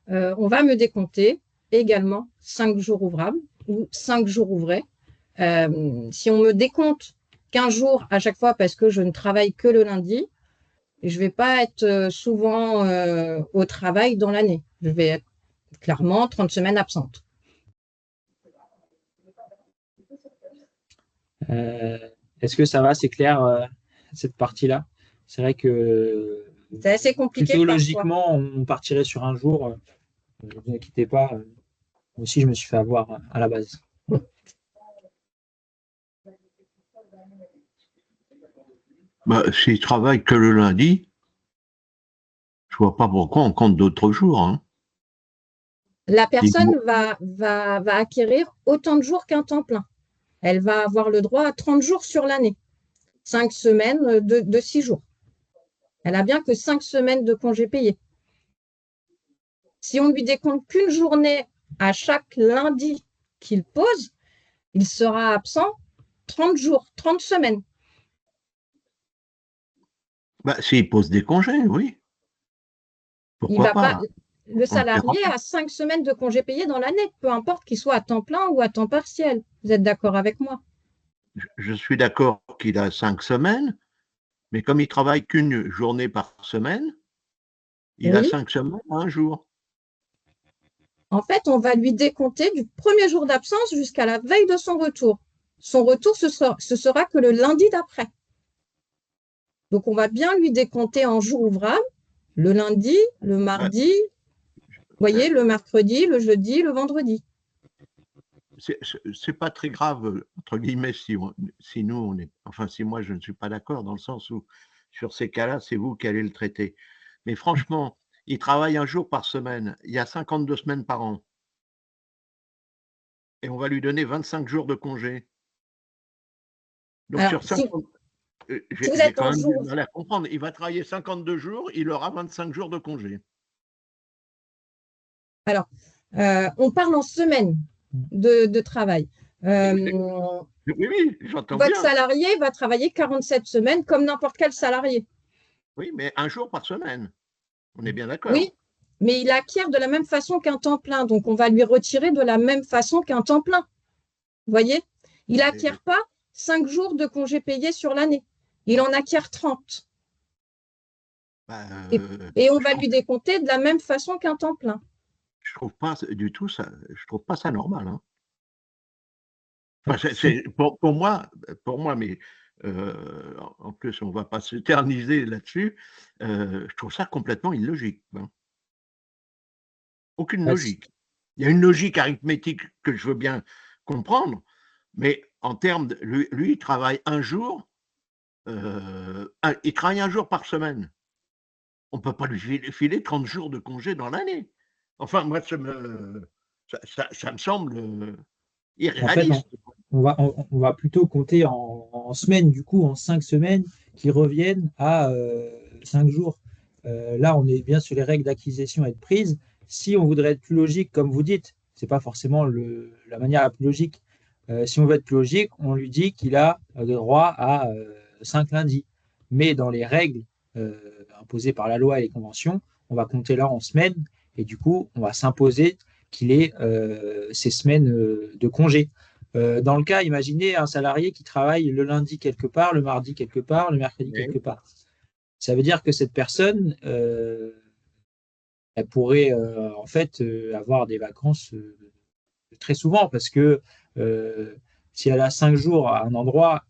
On va me décompter également 5 jours ouvrables ou 5 jours ouvrés. Si on me décompte 15 jours à chaque fois parce que je ne travaille que le lundi, je ne vais pas être souvent au travail dans l'année. Je vais être clairement 30 semaines absente. Est-ce que ça va, c'est clair, cette partie-là? C'est vrai que C'est assez compliqué plutôt parfois. logiquement, on partirait sur un jour. Ne vous inquiétez pas, moi aussi je me suis fait avoir à la base. Bah, s'il travaille que le lundi, je vois pas pourquoi on compte d'autres jours. Hein. La personne va acquérir autant de jours qu'un temps plein. Elle va avoir le droit à 30 jours sur l'année, 5 semaines de 6 jours. Elle a bien que 5 semaines de congés payés. Si on lui décompte qu'une journée à chaque lundi qu'il pose, il sera absent 30 jours, 30 semaines. Bah, s'il pose des congés, oui. Pourquoi Va pas. pas? Le On le paiera salarié pas. a 5 semaines de congés payés dans l'année, peu importe qu'il soit à temps plein ou à temps partiel. Vous êtes d'accord avec moi? Je suis d'accord qu'il a 5 semaines, mais comme il travaille qu'une journée par semaine, il a Oui. 5 semaines à un jour. En fait, on va lui décompter du premier jour d'absence jusqu'à la veille de son retour. Son retour, ce sera que le lundi d'après. Donc, on va bien lui décompter en jours ouvrables, le lundi, le mardi, vous voyez, le mercredi, le jeudi, le vendredi. C'est pas très grave, entre guillemets, si nous, on est. Enfin, si moi, je ne suis pas d'accord, dans le sens où, sur ces cas-là, c'est vous qui allez le traiter. Mais franchement, il travaille un jour par semaine. Il y a 52 semaines par an. Et on va lui donner 25 jours de congé. Donc, Alors, sur si 50, vous j'ai êtes quand en même du jour, mal à comprendre. Il va travailler 52 jours, il aura 25 jours de congé. alors, on parle en semaine de travail. Oui, j'entends Votre bien. salarié va travailler 47 semaines comme n'importe quel salarié. Oui, mais un jour par semaine. On est bien d'accord. Oui, mais il acquiert de la même façon qu'un temps plein. Donc, on va lui retirer de la même façon qu'un temps plein. Vous voyez? Il n'acquiert pas 5 jours de congés payés sur l'année. Il en acquiert 30. Bah, Et on va lui décompter de la même façon qu'un temps plein. je trouve pas du tout ça. Je trouve pas ça normal. Hein. Enfin, pour moi, mais en plus, on ne va pas s'éterniser là-dessus. Je trouve ça complètement illogique. Hein. Aucune logique. Il y a une logique arithmétique que je veux bien comprendre, mais en termes de lui il travaille un jour, il travaille un jour par semaine. On ne peut pas lui filer 30 jours de congé dans l'année. Enfin, moi, ça me semble En fait, irréaliste. on va plutôt compter en semaines, du coup, en 5 semaines qui reviennent à 5 jours. Là, on est bien sur les règles d'acquisition et de prise. Si on voudrait être plus logique, comme vous dites, c'est pas forcément la manière la plus logique. Si on veut être plus logique, on lui dit qu'il a droit à 5 lundis. Mais dans les règles imposées par la loi et les conventions, on va compter là en semaines et du coup, on va s'imposer qu'il ait ces semaines de congé. Dans le cas, imaginez un salarié qui travaille le lundi quelque part, le mardi quelque part, le mercredi quelque part. Ça veut dire que cette personne, elle pourrait en fait avoir des vacances très souvent parce que si elle a 5 jours à un endroit,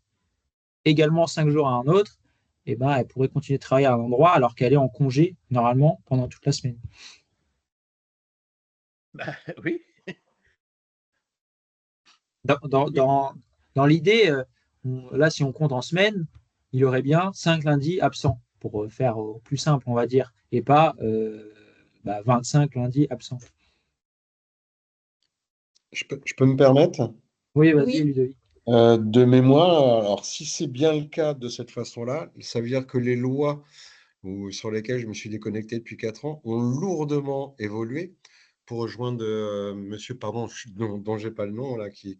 également 5 jours à un autre, eh ben, elle pourrait continuer de travailler à un endroit alors qu'elle est en congé normalement pendant toute la semaine. Bah, oui. Dans l'idée, là, si on compte en semaine, il aurait bien 5 lundis absents, pour faire au plus simple, on va dire, et pas 25 lundis absents. Je peux me permettre Oui, vas-y, Oui. Ludovic. de mémoire. Alors, si c'est bien le cas de cette façon-là, ça veut dire que les lois sur lesquelles je me suis déconnecté depuis 4 ans ont lourdement évolué. Pour rejoindre monsieur, pardon, dont je n'ai pas le nom, là, qui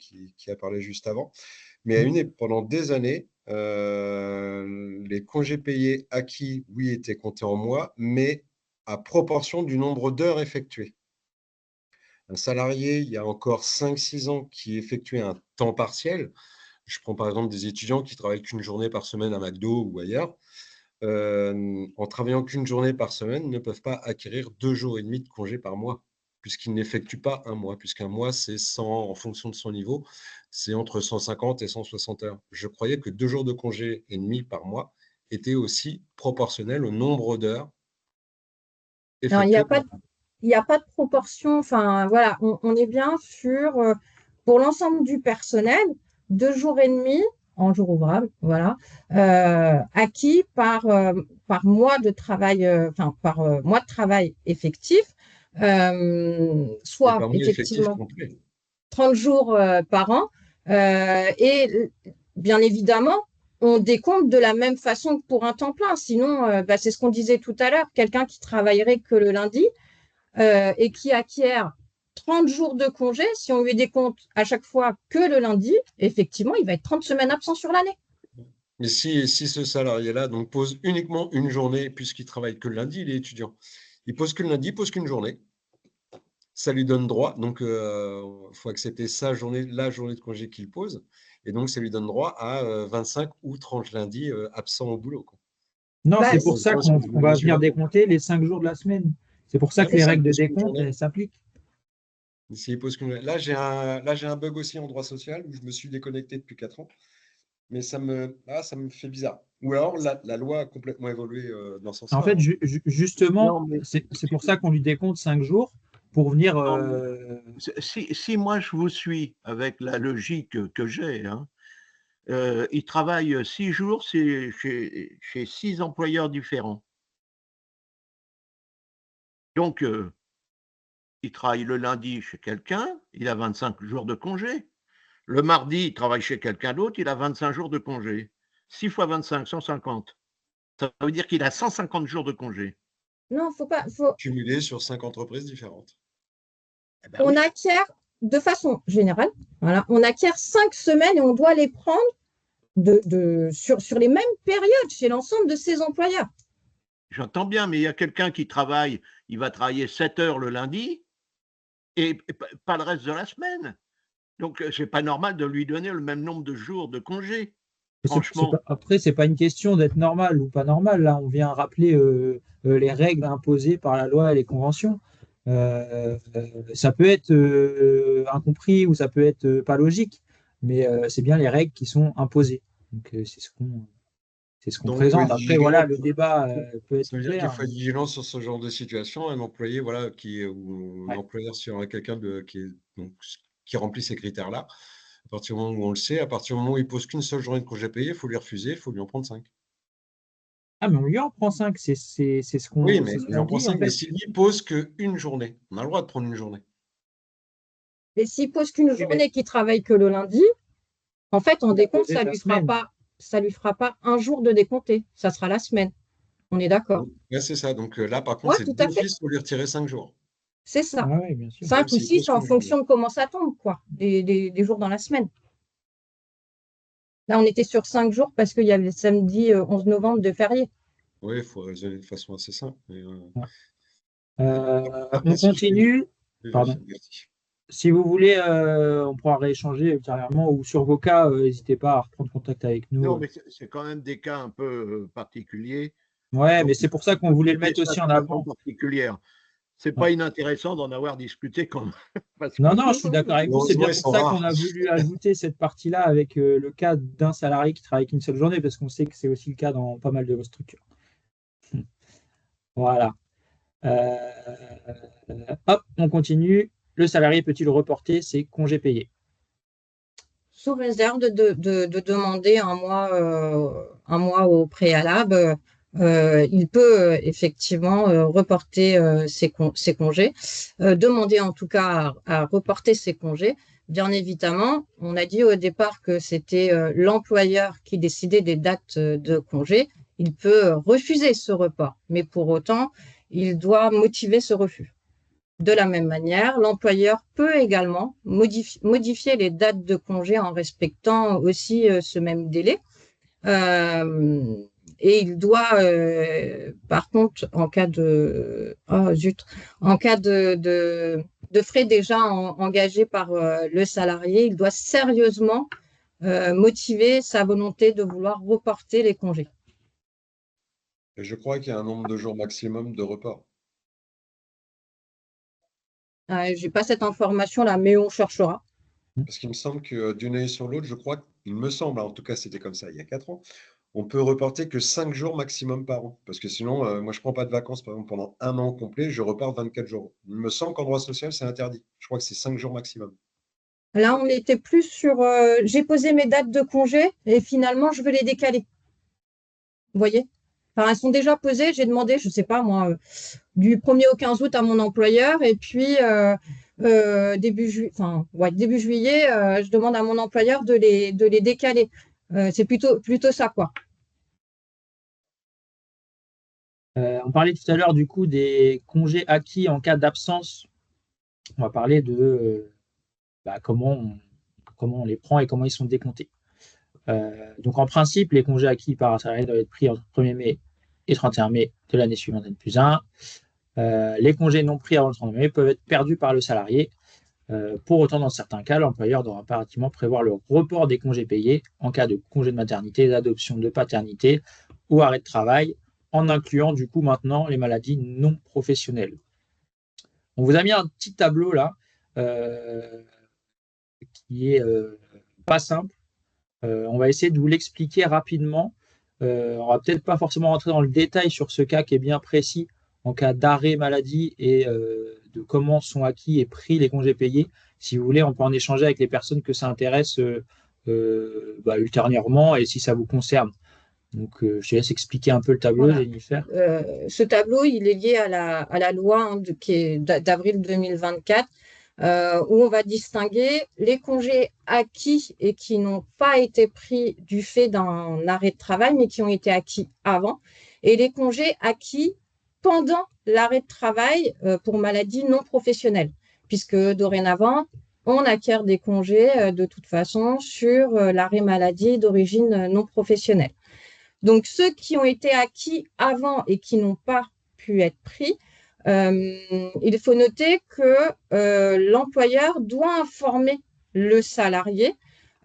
a parlé juste avant. Mais pendant des années, les congés payés acquis, oui, étaient comptés en mois, mais à proportion du nombre d'heures effectuées. Un salarié, il y a encore 5-6 ans, qui effectuait un temps partiel. Je prends par exemple des étudiants qui travaillent qu'une journée par semaine à McDo ou ailleurs. En travaillant qu'une journée par semaine, ne peuvent pas acquérir 2 jours et demi de congés par mois, puisqu'ils n'effectuent pas un mois, puisqu'un mois, c'est 100, en fonction de son niveau, c'est entre 150 et 160 heures. Je croyais que 2 jours de congés et demi par mois étaient aussi proportionnels au nombre d'heures Non, effectuées par mois. il n'y a pas de proportion. Enfin, voilà, on est bien sur, pour l'ensemble du personnel, 2 jours et demi en jour ouvrable, voilà, acquis par mois de travail, par mois de travail effectif, Et soit parmi effectifs effectivement complets. 30 jours par an. Et bien évidemment, on décompte de la même façon que pour un temps plein. Sinon, c'est ce qu'on disait tout à l'heure, quelqu'un qui travaillerait que le lundi et qui acquiert 30 jours de congé, si on lui décompte à chaque fois que le lundi, effectivement, il va être 30 semaines absent sur l'année. Mais si ce salarié-là donc pose uniquement une journée, puisqu'il travaille que le lundi, il est étudiant. Il pose que le lundi, il pose qu'une journée. Ça lui donne droit, donc il faut accepter sa journée, la journée de congé qu'il pose, et donc ça lui donne droit à 25 ou 30 lundis absents au boulot, quoi. Non, Bah, c'est Ça pour ça rejoint ce que vous qu'on va disiez venir avant. décompter les 5 jours de la semaine. C'est pour ça Ouais, que mais les s'il règles de pose qu'une décompte, journée, elles s'appliquent. s'il pose qu'une journée. Là, j'ai un bug aussi en droit social où je me suis déconnecté depuis 4 ans, mais ça me fait bizarre. Ou alors la loi a complètement évolué dans ce En sens-là, fait, hein. justement, Non, mais c'est pour ça qu'on lui décompte 5 jours pour venir. non, mais si moi je vous suis avec la logique que j'ai, hein, il travaille 6 jours chez 6 employeurs différents. Donc, il travaille le lundi chez quelqu'un, il a 25 jours de congé. Le mardi, il travaille chez quelqu'un d'autre, il a 25 jours de congé. 6 fois 25, 150. Ça veut dire qu'il a 150 jours de congé. Non, Cumulé sur 5 entreprises différentes. Eh ben on oui. acquiert de façon générale, voilà, on acquiert 5 semaines et on doit les prendre sur les mêmes périodes chez l'ensemble de ses employeurs. J'entends bien, mais il y a quelqu'un qui travaille, il va travailler 7 heures le lundi et pas le reste de la semaine. Donc, c'est pas normal de lui donner le même nombre de jours de congé, franchement. Après, c'est pas une question d'être normal ou pas normal. Là, on vient rappeler les règles imposées par la loi et les conventions. Ça peut être incompris ou ça peut être pas logique, mais c'est bien les règles qui sont imposées. Donc, c'est ce qu'on Donc, il faut présente. être Après, vigilant. voilà, le débat peut être Ça veut dire qu'il ouvert. faut être vigilant sur ce genre de situation. Un employé, voilà, ou un Ouais. employeur sur quelqu'un qui remplit ces critères-là, à partir du moment où on le sait, à partir du moment où il pose qu'une seule journée de congé payé, il faut lui refuser, il faut lui en prendre 5. Ah, mais on lui en prend 5, c'est ce Oui, qu'on mais il qu'on en prend dit en 5, mais fait. s'il n'y pose qu'une journée, on a le droit de prendre une journée. Et s'il pose qu'une Oui, mais journée qui travaille que le lundi, en fait, en il a décompte, posé sa semaine. ça lui fera pas un jour de décompté. Ça sera la semaine. On est d'accord. Ouais, c'est ça. Donc là, par contre, Oui, c'est tout à fait. d'office pour lui retirer 5 jours, C'est ça. Ah oui, bien sûr. même 5 ou s'il 6 pose en qu'une journée. fonction de comment ça tombe, quoi, des jours dans la semaine. Là, on était sur 5 jours parce qu'il y avait le samedi 11 novembre de férié. Oui, il faut raisonner de façon assez simple. Mais, On après, si je puis... continue. Oui, Pardon. vas-y, merci. Si vous voulez, on pourra rééchanger ultérieurement ou sur vos cas, n'hésitez pas à reprendre contact avec nous. Non, mais c'est quand même des cas un peu particuliers. Ouais, mais Donc, c'est pour ça il qu'on faut voulait le traiter mettre ça aussi de en façon avant. particulière. C'est Ouais. pas inintéressant d'en avoir discuté quand même. Parce que Non, non, je suis d'accord avec vous. C'est Heureusement, bien ils pour sont ça qu'on rares. a voulu ajouter cette partie-là avec le cas d'un salarié qui travaille qu'une seule journée, parce qu'on sait que c'est aussi le cas dans pas mal de vos structures. Voilà. Euh, Hop, on continue. Le salarié peut-il reporter ses congés payés? sous réserve de demander un mois au préalable. Il peut effectivement reporter ses congés, demander en tout cas à reporter ses congés. Bien évidemment, on a dit au départ que c'était l'employeur qui décidait des dates de congé. Il peut refuser ce report, mais pour autant, il doit motiver ce refus. De la même manière, l'employeur peut également modifier les dates de congé en respectant aussi ce même délai. Et il doit, par contre, en cas de frais déjà engagés par le salarié, il doit sérieusement motiver sa volonté de vouloir reporter les congés. Et je crois qu'il y a un nombre de jours maximum de report. Je n'ai pas cette information-là, mais on cherchera. Parce qu'il me semble que d'une année sur l'autre, je crois, il me semble, en tout cas c'était comme ça il y a 4 ans, on peut reporter que 5 jours maximum par an. Parce que sinon, moi je ne prends pas de vacances, par exemple, pendant un an complet, je repars 24 jours. Il me semble qu'en droit social, c'est interdit. Je crois que c'est 5 jours maximum. Là, on était plus sur j'ai posé mes dates de congé et finalement, je veux les décaler. Vous voyez? Enfin, elles sont déjà posées. J'ai demandé, je ne sais pas moi, du 1er au 15 août à mon employeur et puis début juillet, je demande à mon employeur de les décaler. C'est plutôt ça, quoi. On parlait tout à l'heure du coup des congés acquis en cas d'absence. On va parler de comment on les prend et comment ils sont décomptés. Donc en principe, les congés acquis par un salarié doivent être pris entre 1er mai et 31 mai de l'année suivante N+1. Les congés non pris avant le 31 mai peuvent être perdus par le salarié. Pour autant, dans certains cas, l'employeur doit impérativement prévoir le report des congés payés en cas de congé de maternité, d'adoption, de paternité ou arrêt de travail, en incluant du coup maintenant les maladies non professionnelles. On vous a mis un petit tableau là qui est pas simple. On va essayer de vous l'expliquer rapidement. On va peut-être pas forcément rentrer dans le détail sur ce cas qui est bien précis en cas d'arrêt maladie et de comment sont acquis et pris les congés payés. Si vous voulez, on peut en échanger avec les personnes que ça intéresse ultérieurement et si ça vous concerne. Donc, je te laisse expliquer un peu le tableau, Voilà. Jennifer. Ce tableau, il est lié à la loi qui est d'avril 2024, où on va distinguer les congés acquis et qui n'ont pas été pris du fait d'un arrêt de travail, mais qui ont été acquis avant, et les congés acquis pendant l'arrêt de travail pour maladie non professionnelle, puisque dorénavant, on acquiert des congés de toute façon sur l'arrêt maladie d'origine non professionnelle. Donc, ceux qui ont été acquis avant et qui n'ont pas pu être pris, il faut noter que l'employeur doit informer le salarié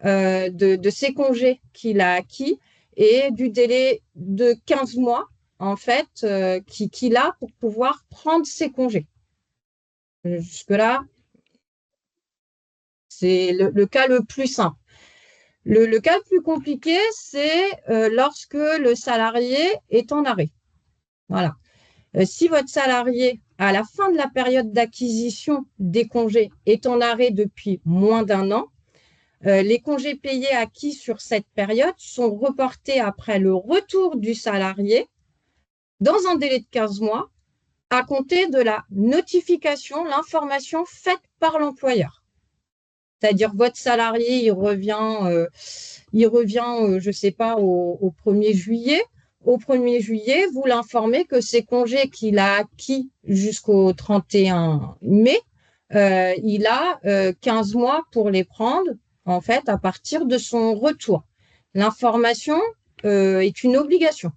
de ses congés qu'il a acquis et du délai de 15 mois, en fait, qu'il a pour pouvoir prendre ses congés. Jusque-là, c'est le cas le plus simple. Le cas le plus compliqué, c'est lorsque le salarié est en arrêt. Voilà. Si votre salarié, à la fin de la période d'acquisition des congés, est en arrêt depuis moins d'1 an, les congés payés acquis sur cette période sont reportés après le retour du salarié dans un délai de 15 mois à compter de la notification, l'information faite par l'employeur. C'est-à-dire votre salarié, il revient, je ne sais pas, au 1er juillet. Au 1er juillet, vous l'informez que ces congés qu'il a acquis jusqu'au 31 mai, il a 15 mois pour les prendre, en fait, à partir de son retour. L'information est une obligation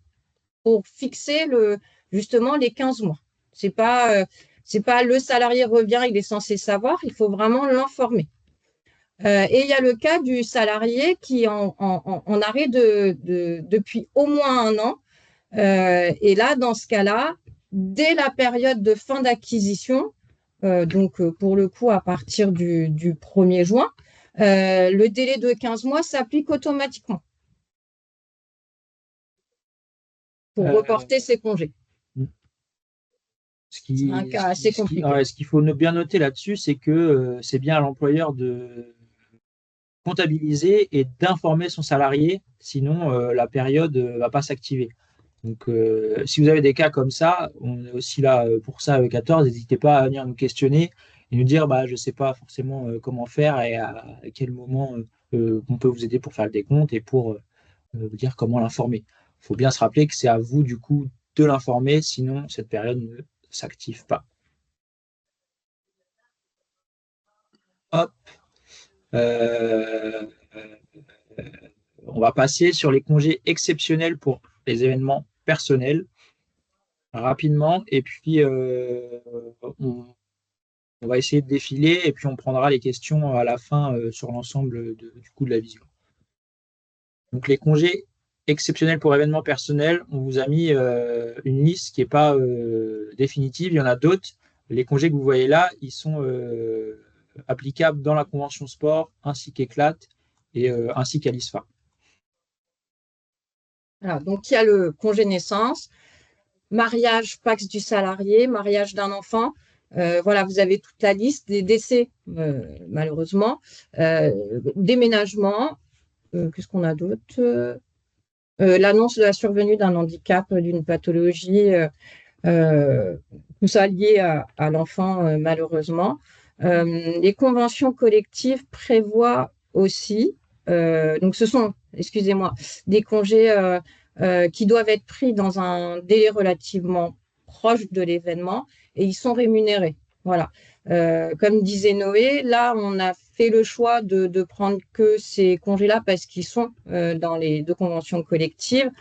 pour fixer justement les 15 mois. C'est pas le salarié revient, il est censé savoir, il faut vraiment l'informer. Et il y a le cas du salarié qui est en arrêt depuis au moins 1 an. Et là, dans ce cas-là, dès la période de fin d'acquisition, donc pour le coup à partir du 1er juin, le délai de 15 mois s'applique automatiquement pour reporter ses congés. C'est un cas assez compliqué. Ce qu'il faut bien noter là-dessus, c'est que c'est bien à l'employeur comptabiliser et d'informer son salarié, sinon la période ne va pas s'activer. Donc, si vous avez des cas comme ça, on est aussi là pour ça avec 14. N'hésitez pas à venir nous questionner et nous dire je ne sais pas forcément comment faire et à quel moment on peut vous aider pour faire le décompte et pour vous dire comment l'informer. Il faut bien se rappeler que c'est à vous, du coup, de l'informer, sinon cette période ne s'active pas. Hop. On va passer sur les congés exceptionnels pour les événements personnels rapidement et puis on va essayer de défiler et puis on prendra les questions à la fin sur l'ensemble du coup de la vision. Donc les congés exceptionnels pour événements personnels, on vous a mis une liste qui n'est pas définitive, il y en a d'autres. Les congés que vous voyez là, ils sont applicables dans la convention sport ainsi qu'Éclat et ainsi qu'à l'ISFA. Voilà, donc il y a le congé naissance, mariage, Pacs du salarié, mariage d'un enfant. Voilà, vous avez toute la liste des décès, malheureusement, déménagement. Qu'est-ce qu'on a d'autre? L'annonce de la survenue d'un handicap, d'une pathologie, tout ça lié à l'enfant, malheureusement. Les conventions collectives prévoient aussi, donc ce sont, excusez-moi, des congés qui doivent être pris dans un délai relativement proche de l'événement et ils sont rémunérés. Voilà. Comme disait Noé, là, on a fait le choix de prendre que ces congés-là parce qu'ils sont dans les deux conventions collectives.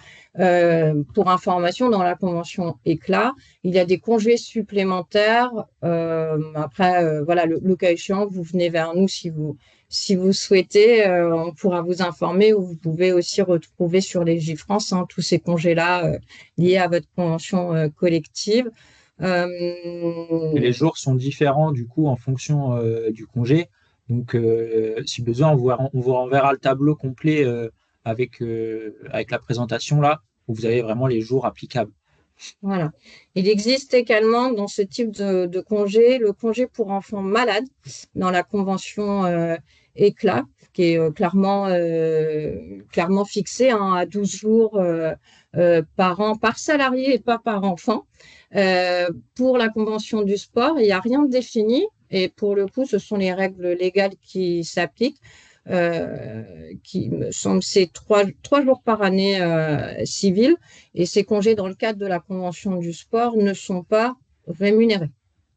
Pour information, dans la convention Éclat, il y a des congés supplémentaires. Après, voilà, le cas échéant, vous venez vers nous si vous souhaitez. On pourra vous informer ou vous pouvez aussi retrouver sur les Legifrance tous ces congés-là liés à votre convention collective. Les jours sont différents du coup en fonction du congé. Donc, si besoin, on vous renverra le tableau complet avec la présentation là, où vous avez vraiment les jours applicables. Voilà. Il existe également dans ce type de congé le congé pour enfants malades dans la convention Éclat, qui est clairement fixé à 12 jours par an, par salarié et pas par enfant. Pour la convention du sport, il n'y a rien de défini et pour le coup, ce sont les règles légales qui s'appliquent. Qui me semble, c'est 3 jours par année civile et ces congés dans le cadre de la convention du sport ne sont pas rémunérés.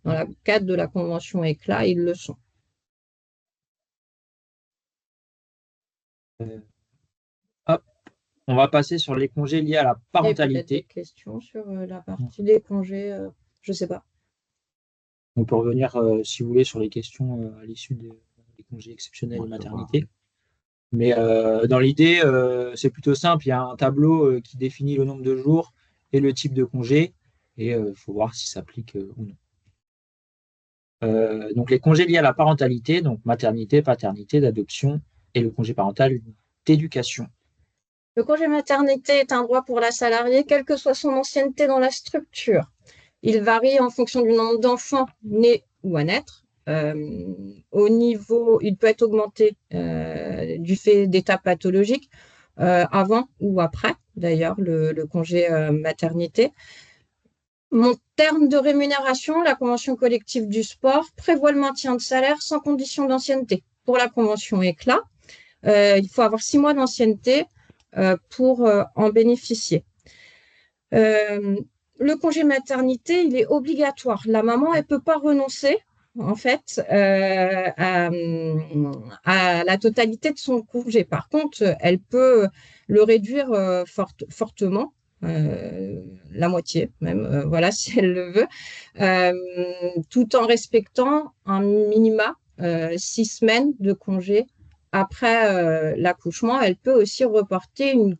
Dans le cadre de la convention Éclat, ils le sont. Hop. On va passer sur les congés liés à la parentalité. Des questions sur la partie des congés, je ne sais pas. On peut revenir, si vous voulez, sur les questions à l'issue des congés exceptionnels et maternité. Mais dans l'idée, c'est plutôt simple. Il y a un tableau qui définit le nombre de jours et le type de congé. Et il faut voir si ça s'applique ou non. Donc les congés liés à la parentalité, donc maternité, paternité, d'adoption et le congé parental d'éducation. Le congé maternité est un droit pour la salariée, quelle que soit son ancienneté dans la structure. Il varie en fonction du nombre d'enfants nés ou à naître. Au niveau, il peut être augmenté du fait d'états pathologiques avant ou après, d'ailleurs, le congé maternité. Mon terme de rémunération, la convention collective du sport, prévoit le maintien de salaire sans condition d'ancienneté. Pour la convention Éclat, il faut avoir 6 mois d'ancienneté pour en bénéficier. Le congé maternité, il est obligatoire. La maman, elle ne peut pas renoncer, en fait, à la totalité de son congé. Par contre, elle peut le réduire fortement, la moitié même, voilà, si elle le veut, tout en respectant un minima 6 semaines de congé après l'accouchement. Elle peut aussi reporter une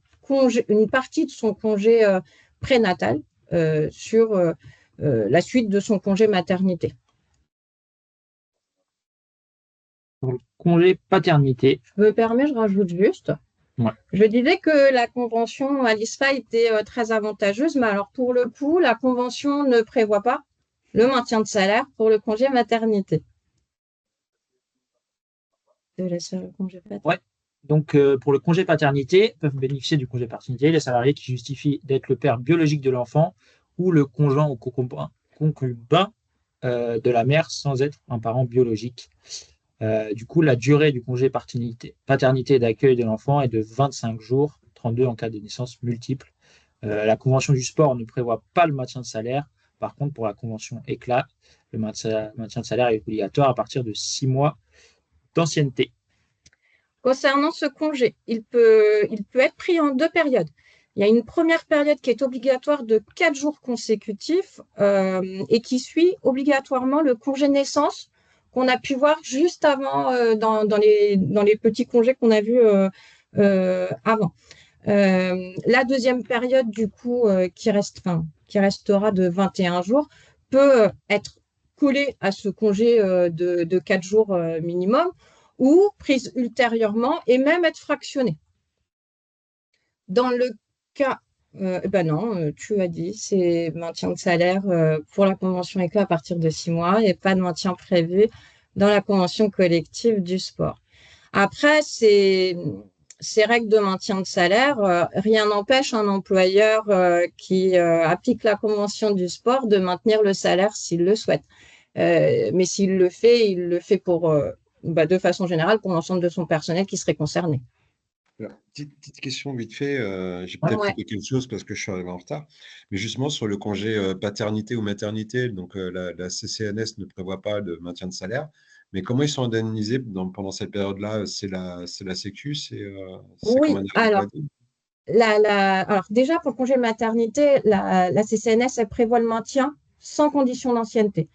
partie de son congé prénatal sur la suite de son congé maternité. Pour le congé paternité. Je me permets, je rajoute juste. Ouais. Je disais que la convention à l'ISFA était très avantageuse, mais alors pour le coup, la convention ne prévoit pas le maintien de salaire pour le congé maternité. de le congé paternité. Ouais. Donc, pour le congé paternité, peuvent bénéficier du congé paternité les salariés qui justifient d'être le père biologique de l'enfant ou le conjoint ou concubin de la mère sans être un parent biologique. Du coup, la durée du congé paternité et d'accueil de l'enfant est de 25 jours, 32 en cas de naissance multiple. La convention du sport ne prévoit pas le maintien de salaire. Par contre, pour la convention éclat, le maintien de salaire est obligatoire à partir de 6 mois d'ancienneté. Concernant ce congé, il peut être pris en 2 périodes. Il y a une première période qui est obligatoire de 4 jours consécutifs et qui suit obligatoirement le congé naissance qu'on a pu voir juste avant dans les petits congés qu'on a vus avant. La deuxième période, du coup, qui restera de 21 jours, peut être collée à ce congé de 4 jours minimum ou prise ultérieurement et même être fractionnée. Dans le cas, non, tu as dit, c'est maintien de salaire pour la convention éclat à partir de 6 mois et pas de maintien prévu dans la convention collective du sport. Après, ces règles de maintien de salaire, rien n'empêche un employeur qui applique la convention du sport de maintenir le salaire s'il le souhaite. Mais s'il le fait, il le fait pour, de façon générale pour l'ensemble de son personnel qui serait concerné. Alors, petite question vite fait, j'ai Ouais. peut-être loupé quelque chose parce que je suis arrivé en retard, mais justement sur le congé paternité ou maternité, donc la CCNS ne prévoit pas de maintien de salaire, mais comment ils sont indemnisés pendant cette période-là? C'est la Sécu, c'est comme Oui, un arrêt alors, maladie? alors déjà pour le congé maternité, la CCNS elle prévoit le maintien sans condition d'ancienneté.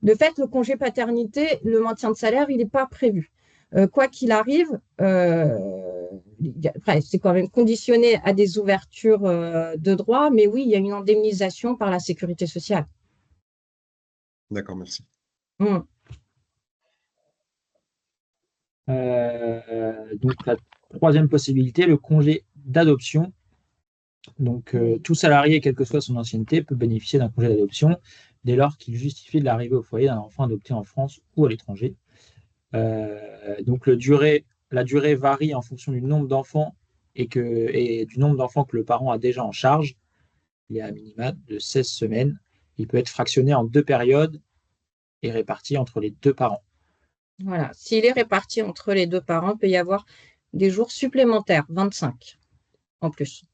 De fait, le congé paternité, le maintien de salaire, il n'est pas prévu. Quoi qu'il arrive, c'est quand même conditionné à des ouvertures de droit, mais oui, il y a une indemnisation par la sécurité sociale. D'accord, merci. Mmh. Donc, la troisième possibilité, le congé d'adoption. Donc, tout salarié, quelle que soit son ancienneté, peut bénéficier d'un congé d'adoption dès lors qu'il justifie de l'arrivée au foyer d'un enfant adopté en France ou à l'étranger. Donc, la durée varie en fonction du nombre d'enfants et du nombre d'enfants que le parent a déjà en charge. Il y a un minima de 16 semaines. Il peut être fractionné en 2 périodes et réparti entre les 2 parents. Voilà. S'il est réparti entre les 2 parents, il peut y avoir des jours supplémentaires, 25 en plus.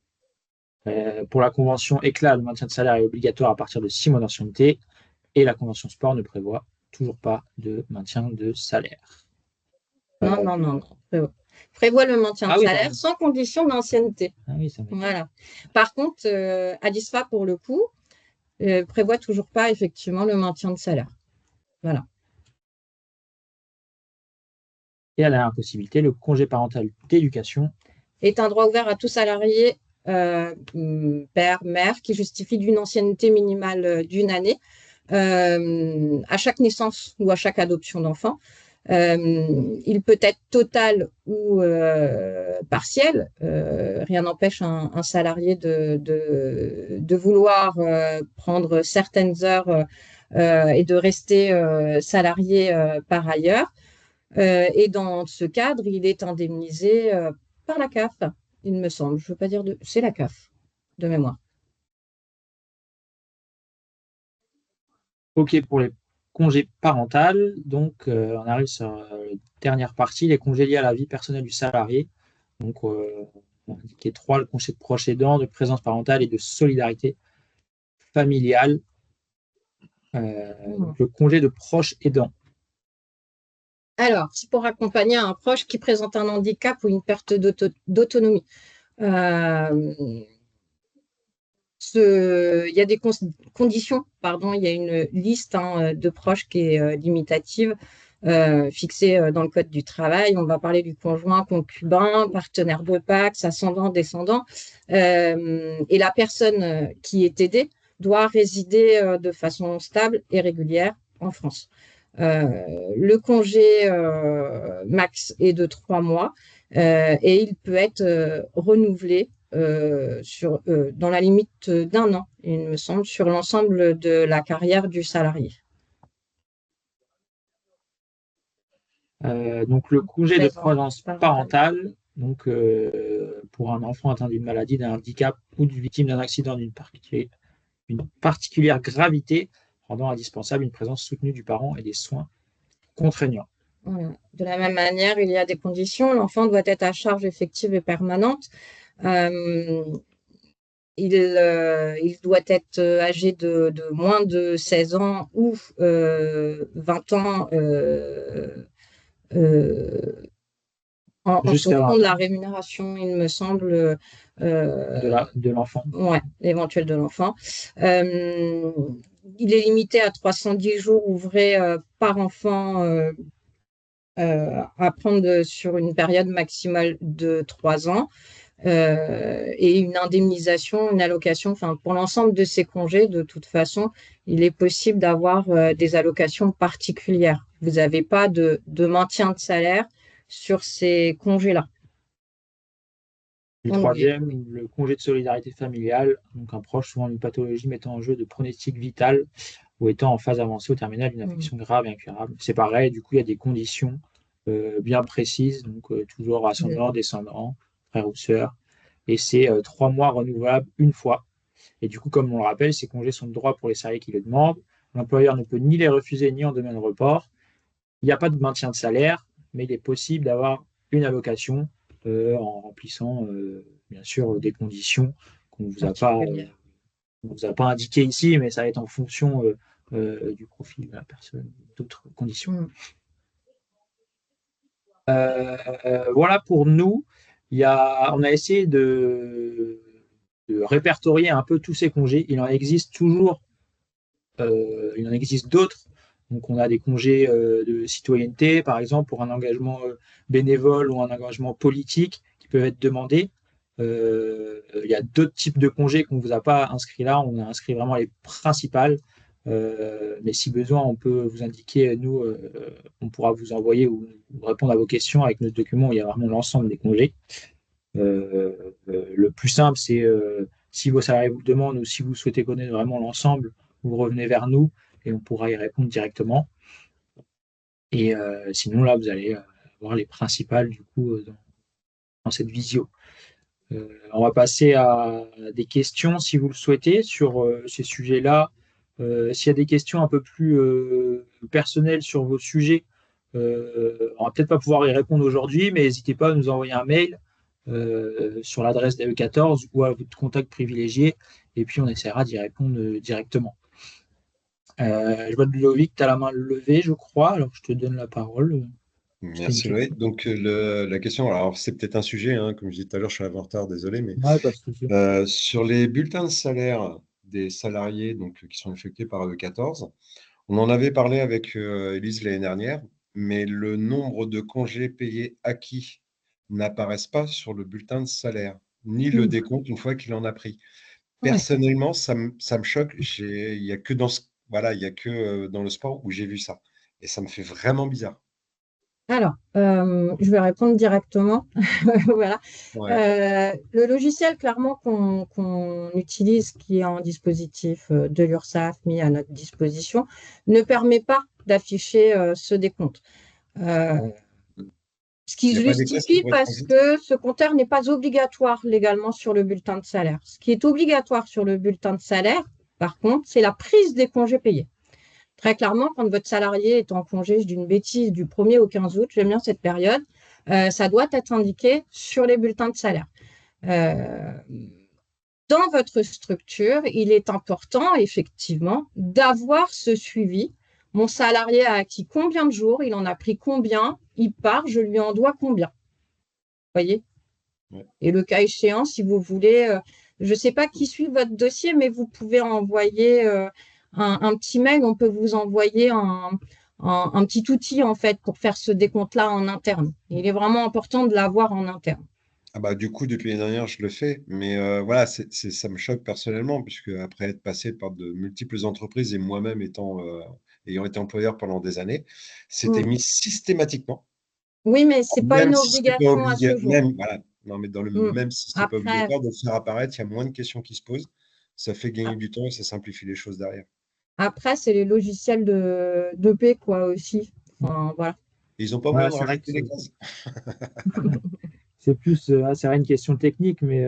Pour la convention éclat, le maintien de salaire est obligatoire à partir de 6 mois d'ancienneté et la convention sport ne prévoit toujours pas de maintien de salaire. Non. Prévoit le maintien de salaire sans condition d'ancienneté. Ah oui, ça voilà. Par contre, Adisfa, pour le coup, prévoit toujours pas effectivement le maintien de salaire. Voilà. Et à la dernière possibilité, le congé parental d'éducation est un droit ouvert à tout salarié, père, mère, qui justifie d'une ancienneté minimale d'une année à chaque naissance ou à chaque adoption d'enfant. Il peut être total ou partiel. Rien n'empêche un salarié de vouloir prendre certaines heures et de rester salarié par ailleurs. Et dans ce cadre, il est indemnisé par la CAF, il me semble. Je ne veux pas dire c'est la CAF, de mémoire. OK pour les congés parentaux. Donc, on arrive sur la dernière partie, les congés liés à la vie personnelle du salarié. Donc, on a indiqué 3, le congé de proche aidant, de présence parentale et de solidarité familiale. Donc, le congé de proche aidant. Alors, c'est pour accompagner un proche qui présente un handicap ou une perte d'autonomie. Il y a des conditions, il y a une liste de proches qui est limitative, fixée dans le Code du travail. On va parler du conjoint, concubin, partenaire de PACS, ascendant, descendant. Et la personne qui est aidée doit résider de façon stable et régulière en France. Le congé max est de 3 mois et il peut être renouvelé dans la limite d'1 an, il me semble, sur l'ensemble de la carrière du salarié. Donc, le congé de Présence présence parentale. parentale, donc, pour un enfant atteint d'une maladie, d'un handicap ou d'une victime d'un accident d'une particulière gravité, rendant indispensable une présence soutenue du parent et des soins contraignants. Voilà. De la même manière, il y a des conditions. L'enfant doit être à charge effective et permanente. Euh, il doit être âgé de moins de 16 ans ou 20 ans en Jusqu'à fonction 20 de la ans rémunération, il me semble, de l'enfant. ouais, éventuelle de l'enfant. Euh, il est limité à 310 jours ouvrés par enfant à prendre sur une période maximale de 3 ans. Et une indemnisation, une allocation, enfin pour l'ensemble de ces congés, de toute façon, il est possible d'avoir des allocations particulières. Vous n'avez pas de maintien de salaire sur ces congés-là. Le On oublie. troisième, le congé de solidarité familiale, donc un proche souvent d'une pathologie mettant en jeu de pronostic vital ou étant en phase avancée au terminal d'une affection grave et incurable. C'est pareil, du coup, il y a des conditions bien précises, donc toujours ascendant, descendant, frère ou sœur, et c'est 3 mois renouvelables une fois. Et du coup, comme on le rappelle, ces congés sont de droit pour les salariés qui le demandent. L'employeur ne peut ni les refuser ni en demander le report. Il n'y a pas de maintien de salaire, mais il est possible d'avoir une allocation en remplissant, bien sûr, des conditions qu'on ne vous a pas indiquées ici, mais ça va être en fonction du profil de la personne, d'autres conditions. Voilà pour nous. On a essayé de répertorier un peu tous ces congés. Il en existe d'autres. Donc, on a des congés de citoyenneté, par exemple, pour un engagement bénévole ou un engagement politique qui peuvent être demandés. Il y a d'autres types de congés qu'on ne vous a pas inscrits là. On a inscrit vraiment les principales. Mais si besoin, on peut vous indiquer, nous, on pourra vous envoyer ou répondre à vos questions avec notre document où il y a vraiment l'ensemble des congés. Le plus simple, c'est si vos salariés vous le demandent ou si vous souhaitez connaître vraiment l'ensemble, vous revenez vers nous et on pourra y répondre directement. Et sinon, là, vous allez voir les principales du coup dans cette visio. On va passer à des questions si vous le souhaitez sur ces sujets-là. S'il y a des questions un peu plus personnelles sur vos sujets, on va peut-être pas pouvoir y répondre aujourd'hui, mais n'hésitez pas à nous envoyer un mail sur l'adresse d'AE14 ou à votre contact privilégié, et puis on essaiera d'y répondre directement. Je vois Ludovic, tu as la main levée, je crois, alors je te donne la parole. Merci Loïc. Donc la question, alors c'est peut-être un sujet, hein, comme je disais tout à l'heure, je suis un peu en retard, désolé, mais Ouais, pas de souci. sur les bulletins de salaire des salariés donc, qui sont effectués par AE14, on en avait parlé avec Élise l'année dernière, mais le nombre de congés payés acquis n'apparaissent pas sur le bulletin de salaire, ni le décompte une fois qu'il en a pris. Personnellement, ça me choque. Il n'y a que voilà, il y a que dans le sport où j'ai vu ça. Et ça me fait vraiment bizarre. Alors, je vais répondre directement. Voilà. Ouais. Le logiciel, clairement, qu'on utilise, qui est en dispositif de l'URSSAF mis à notre disposition, ne permet pas d'afficher ce décompte. Ce qui Il n'y a pas d'éclat qui justifie pourrait être parce rajouté? que ce compteur n'est pas obligatoire légalement sur le bulletin de salaire. Ce qui est obligatoire sur le bulletin de salaire, par contre, c'est la prise des congés payés. Très clairement, quand votre salarié est en congé, je dis une bêtise, du 1er au 15 août, j'aime bien cette période, ça doit être indiqué sur les bulletins de salaire. Dans votre structure, il est important, effectivement, d'avoir ce suivi. Mon salarié a acquis combien de jours, il en a pris combien, il part, je lui en dois combien. Vous voyez? Ouais. Et le cas échéant, si vous voulez, je ne sais pas qui suit votre dossier, mais vous pouvez envoyer un petit mail, on peut vous envoyer un petit outil en fait pour faire ce décompte-là en interne. Il est vraiment important de l'avoir en interne. Ah bah, du coup, depuis l'année dernière, je le fais. Mais voilà, ça me choque personnellement, puisque après être passé par de multiples entreprises et moi-même ayant été employeur pendant des années, c'était mis systématiquement. Oui, mais ce n'est pas Même une si ce n'est pas obligation à ce jour. même, voilà. Non, mais même si ce n'est pas Après, obligatoire de le faire apparaître, il y a moins de questions qui se posent. Ça fait gagner du temps et ça simplifie les choses derrière. c'est les logiciels de paie, quoi, aussi. Enfin, voilà. Et ils n'ont pas Ouais, besoin de c'est vrai que rajouter des cases. c'est plus c'est vrai, une question technique, mais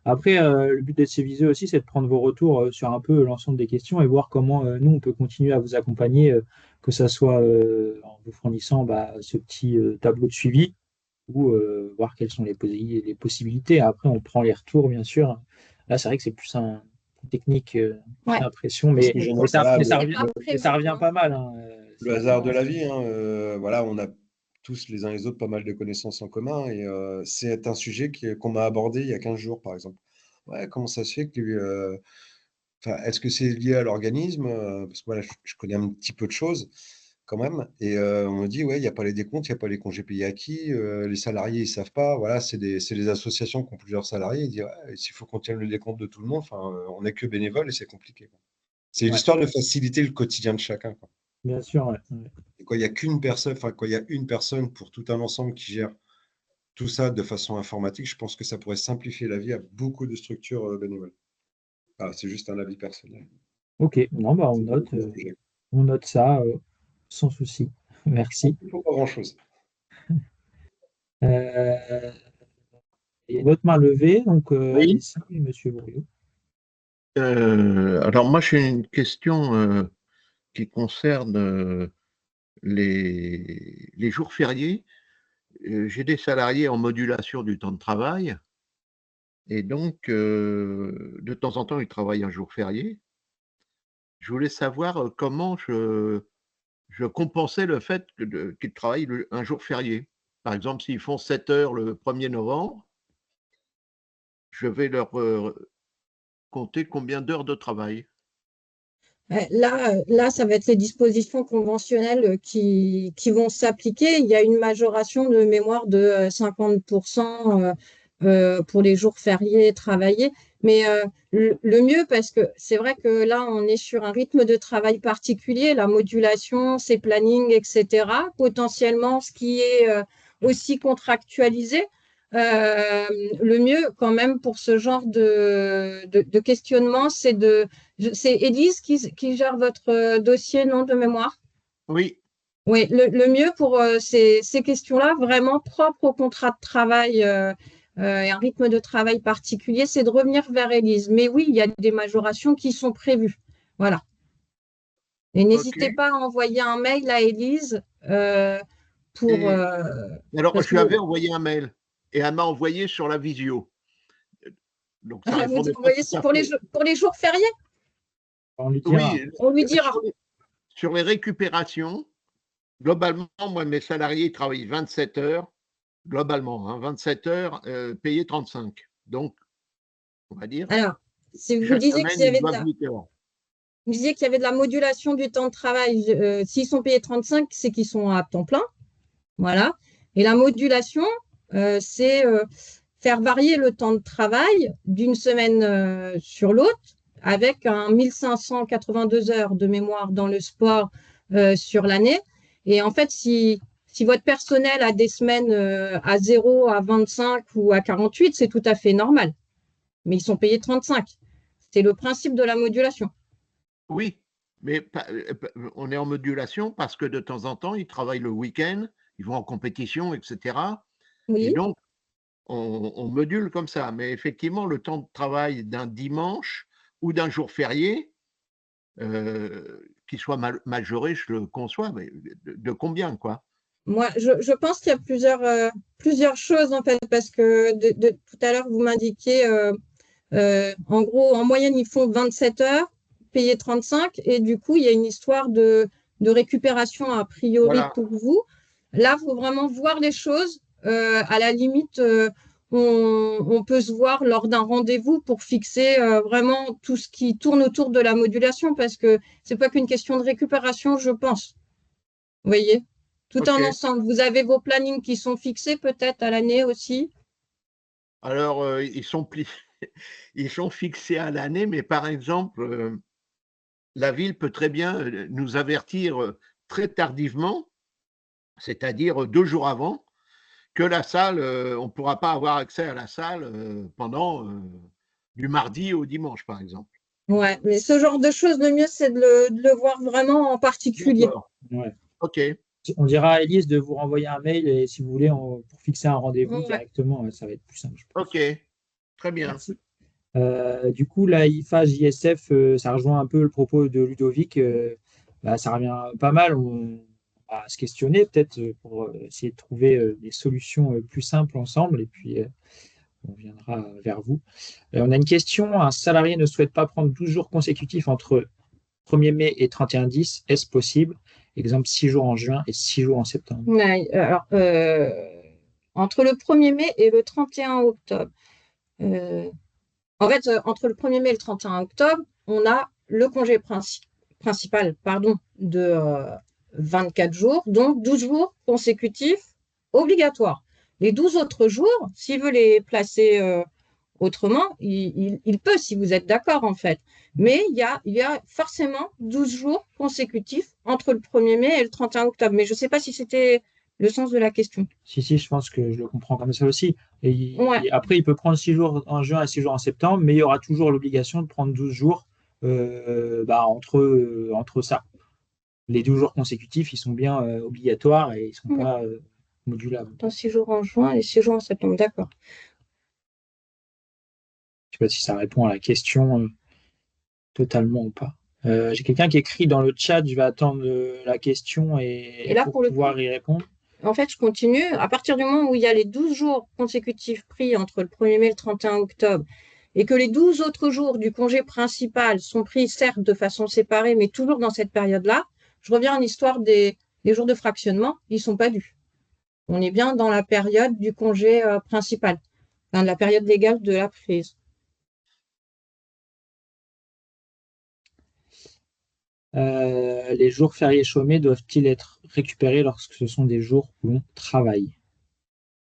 après, le but de ces visios aussi, c'est de prendre vos retours sur un peu l'ensemble des questions et voir comment nous, on peut continuer à vous accompagner, que ce soit en vous fournissant ce petit tableau de suivi ou voir quelles sont les possibilités. Après, on prend les retours, bien sûr. Là, c'est vrai que c'est plus un technique, j'ai Ouais. l'impression, Parce que voilà, C'est pas mais ça prévu, revient hein. pas mal. Hein, le hasard de la vie, hein, voilà, on a tous les uns les autres pas mal de connaissances en commun et c'est un sujet qu'on m'a abordé il y a 15 jours, par exemple. Ouais, comment ça se fait que enfin, est-ce que c'est lié à l'organisme? Parce que voilà, je connais un petit peu de choses quand même. Et on me dit, ouais, il n'y a pas les décomptes, il n'y a pas les congés payés acquis, les salariés, ils ne savent pas. Voilà, c'est des associations qui ont plusieurs salariés. Ils disent, ouais, s'il faut qu'on tienne le décompte de tout le monde, enfin, on n'est que bénévole et c'est compliqué, quoi. C'est une Ouais, histoire de faciliter le quotidien de chacun, quoi. bien sûr. Ouais. Ouais. Et quand il n'y a qu'une personne, enfin, quand il y a une personne pour tout un ensemble qui gère tout ça de façon informatique, je pense que ça pourrait simplifier la vie à beaucoup de structures bénévoles. Ah, c'est juste un avis personnel. Ok, non, bah, C'est pas du tout un sujet. on note ça sans souci. Merci. Il ne faut pas grand-chose. Euh, il y a une autre main levée, donc Oui. allez-y, Monsieur Bourriot. Alors moi, j'ai une question qui concerne les jours fériés. J'ai des salariés en modulation du temps de travail et donc de temps en temps, ils travaillent un jour férié. Je voulais savoir comment je compensais le fait qu'ils travaillent un jour férié. Par exemple, s'ils font 7 heures le 1er novembre, je vais leur compter combien d'heures de travail. Là, ça va être les dispositions conventionnelles qui vont s'appliquer. Il y a une majoration de mémoire de 50% pour les jours fériés travaillés. Mais le mieux, parce que c'est vrai que là, on est sur un rythme de travail particulier, la modulation, ses plannings, etc. Potentiellement, ce qui est aussi contractualisé. Le mieux, quand même, pour ce genre de questionnement, c'est Élise qui gère votre dossier, non, de mémoire? Oui, Oui, le mieux pour ces questions-là, vraiment propres au contrat de travail et un rythme de travail particulier, c'est de revenir vers Élise. Mais oui, il y a des majorations qui sont prévues. Voilà. Et ok. n'hésitez pas à envoyer un mail à Élise pour. Et alors, Parce je que lui avais envoyé un mail et elle m'a envoyé sur la visio. Donc, ça vous répondait pas envoyez tout à fait. pour les jours fériés, On lui dira. Oui, on lui dira. sur les récupérations, globalement, moi, mes salariés travaillent 27 heures, globalement, hein, 27 heures, payés 35. Donc, on va dire, Alors, si vous chaque disiez semaine, qu'il y ils avait de doivent la, 8 heures. vous disiez qu'il y avait de la modulation du temps de travail. S'ils sont payés 35, c'est qu'ils sont à temps plein. Voilà. Et la modulation, c'est faire varier le temps de travail d'une semaine sur l'autre avec un 1582 heures de mémoire dans le sport sur l'année. Et en fait, si votre personnel a des semaines à 0, à 25 ou à 48, c'est tout à fait normal. Mais ils sont payés 35. C'est le principe de la modulation. Oui, mais on est en modulation parce que de temps en temps, ils travaillent le week-end, ils vont en compétition, etc. Et Oui. donc, on module comme ça. Mais effectivement, le temps de travail d'un dimanche ou d'un jour férié, qui soit majoré, je le conçois, mais de combien, quoi? Moi, je pense qu'il y a plusieurs choses en fait, parce que tout à l'heure, vous m'indiquiez, en gros, en moyenne, ils font 27 heures, payés 35, et du coup, il y a une histoire de récupération a priori Voilà. pour vous. Là, il faut vraiment voir les choses. À la limite, on peut se voir lors d'un rendez-vous pour fixer vraiment tout ce qui tourne autour de la modulation, parce que c'est pas qu'une question de récupération, je pense. Vous voyez? Tout OK. un ensemble. Vous avez vos plannings qui sont fixés peut-être à l'année aussi? Alors, ils sont fixés à l'année, mais par exemple, la ville peut très bien nous avertir très tardivement, c'est-à-dire 2 jours avant, que la salle, on ne pourra pas avoir accès à la salle pendant du mardi au dimanche, par exemple. Ouais, mais ce genre de choses, le mieux, c'est de le voir vraiment en particulier. D'accord. Ouais. OK. On dira à Élise de vous renvoyer un mail et si vous voulez, pour fixer un rendez-vous Ouais. directement, ça va être plus simple, je pense. Ok, très bien. Merci. Du coup, la IFA JSF, ça rejoint un peu le propos de Ludovic. Ça revient pas mal. On va se questionner peut-être pour essayer de trouver des solutions plus simples ensemble et puis on viendra vers vous. On a une question. Un salarié ne souhaite pas prendre 12 jours consécutifs entre 1er mai et 31/10. Est-ce possible? Exemple, 6 jours en juin et 6 jours en septembre. Ouais, alors, entre le 1er mai et le 31 octobre, en fait, entre le 1er mai et le 31 octobre, on a le congé principal de 24 jours, donc 12 jours consécutifs obligatoires. Les 12 autres jours, s'il veut les placer autrement, il peut, si vous êtes d'accord, en fait. Mais il y a forcément 12 jours consécutifs entre le 1er mai et le 31 octobre. Mais je ne sais pas si c'était le sens de la question. Si, je pense que je le comprends comme ça aussi. Ouais. Après, il peut prendre 6 jours en juin et 6 jours en septembre, mais il y aura toujours l'obligation de prendre 12 jours entre ça. Les 12 jours consécutifs, ils sont bien obligatoires et ils ne sont pas modulables. Dans 6 jours en juin et 6 jours en septembre, d'accord. Je ne sais pas si ça répond à la question totalement ou pas. J'ai quelqu'un qui écrit dans le chat, je vais attendre la question et là, pour pour le pouvoir coup, y répondre. En fait, je continue. À partir du moment où il y a les 12 jours consécutifs pris entre le 1er mai et le 31 octobre, et que les 12 autres jours du congé principal sont pris, certes, de façon séparée, mais toujours dans cette période-là, je reviens à l'histoire des jours de fractionnement, ils ne sont pas dus. On est bien dans la période du congé principal, dans la période légale de la prise. Les jours fériés chômés doivent-ils être récupérés lorsque ce sont des jours où l'on travaille?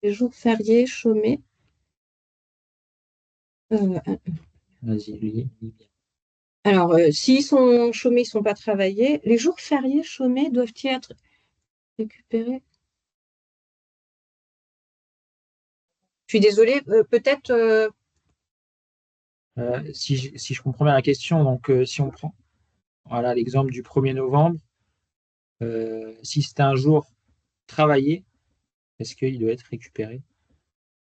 Les jours fériés chômés. Vas-y, lis bien. Alors, s'ils sont chômés, ils ne sont pas travaillés, les jours fériés chômés doivent-ils être récupérés? Je suis désolée, peut-être. Si je comprends bien la question, donc si on prend voilà, l'exemple du 1er novembre, si c'est un jour travaillé, est-ce qu'il doit être récupéré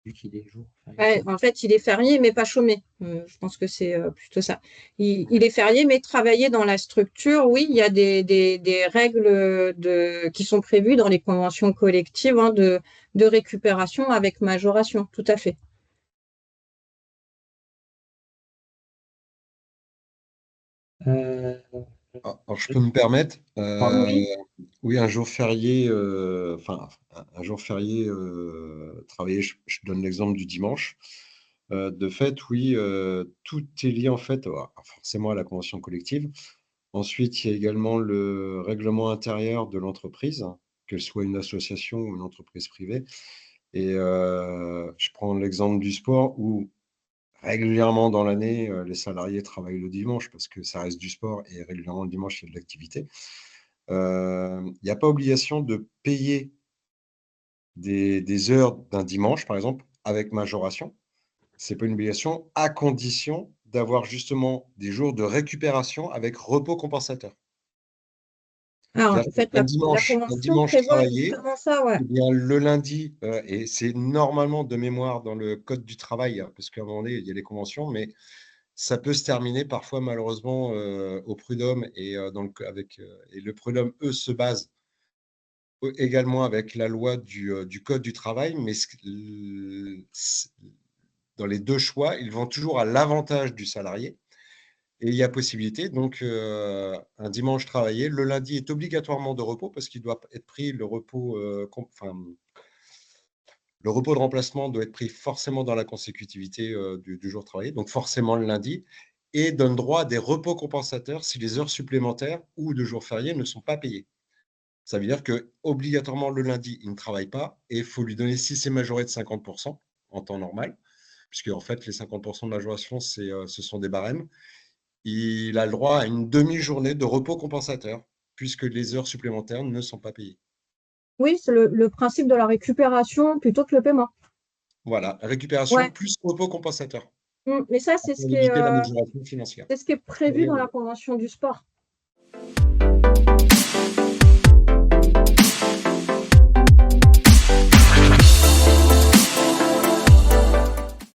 vu qu'il est jour férié? En fait, il est férié, mais pas chômé. Je pense que c'est plutôt ça. Il est férié, mais travaillé dans la structure. Oui, il y a des règles qui sont prévues dans les conventions collectives de récupération avec majoration. Tout à fait. Alors, je peux me permettre, Oui. oui, un jour férié, un jour férié travaillé, je donne l'exemple du dimanche. De fait, oui, tout est lié en fait forcément à la convention collective. Ensuite, il y a également le règlement intérieur de l'entreprise, qu'elle soit une association ou une entreprise privée. Et je prends l'exemple du sport où régulièrement dans l'année, les salariés travaillent le dimanche parce que ça reste du sport et régulièrement le dimanche, il y a de l'activité. Il n'y a pas obligation de payer des heures d'un dimanche, par exemple, avec majoration. Ce n'est pas une obligation, à condition d'avoir justement des jours de récupération avec repos compensateur. Alors, C'est-à-dire en fait, qu'un la un convention dimanche prévoit travaillé, justement ça, ouais. eh bien, le lundi, et c'est normalement de mémoire dans le code du travail, hein, parce qu'à un moment donné, il y a les conventions, mais ça peut se terminer parfois malheureusement au prud'homme et, et le prud'homme, eux, se base également avec la loi du code du travail, mais dans les deux choix, ils vont toujours à l'avantage du salarié. Et il y a possibilité, donc un dimanche travaillé, le lundi est obligatoirement de repos parce qu'il doit être pris le repos, le repos de remplacement doit être pris forcément dans la consécutivité du jour travaillé, donc forcément le lundi, et donne droit à des repos compensateurs si les heures supplémentaires ou de jours fériés ne sont pas payées. Ça veut dire que obligatoirement le lundi, il ne travaille pas et il faut lui donner, si c'est majoré de 50% en temps normal, puisque en fait les 50% de majoration, ce sont des barèmes, il a le droit à une demi-journée de repos compensateur puisque les heures supplémentaires ne sont pas payées. Oui, c'est le principe de la récupération plutôt que le paiement. Voilà, récupération Ouais. plus repos compensateur. Mais ça, c'est Pour éviter la majoration financière. ce qui est prévu dans la convention du sport.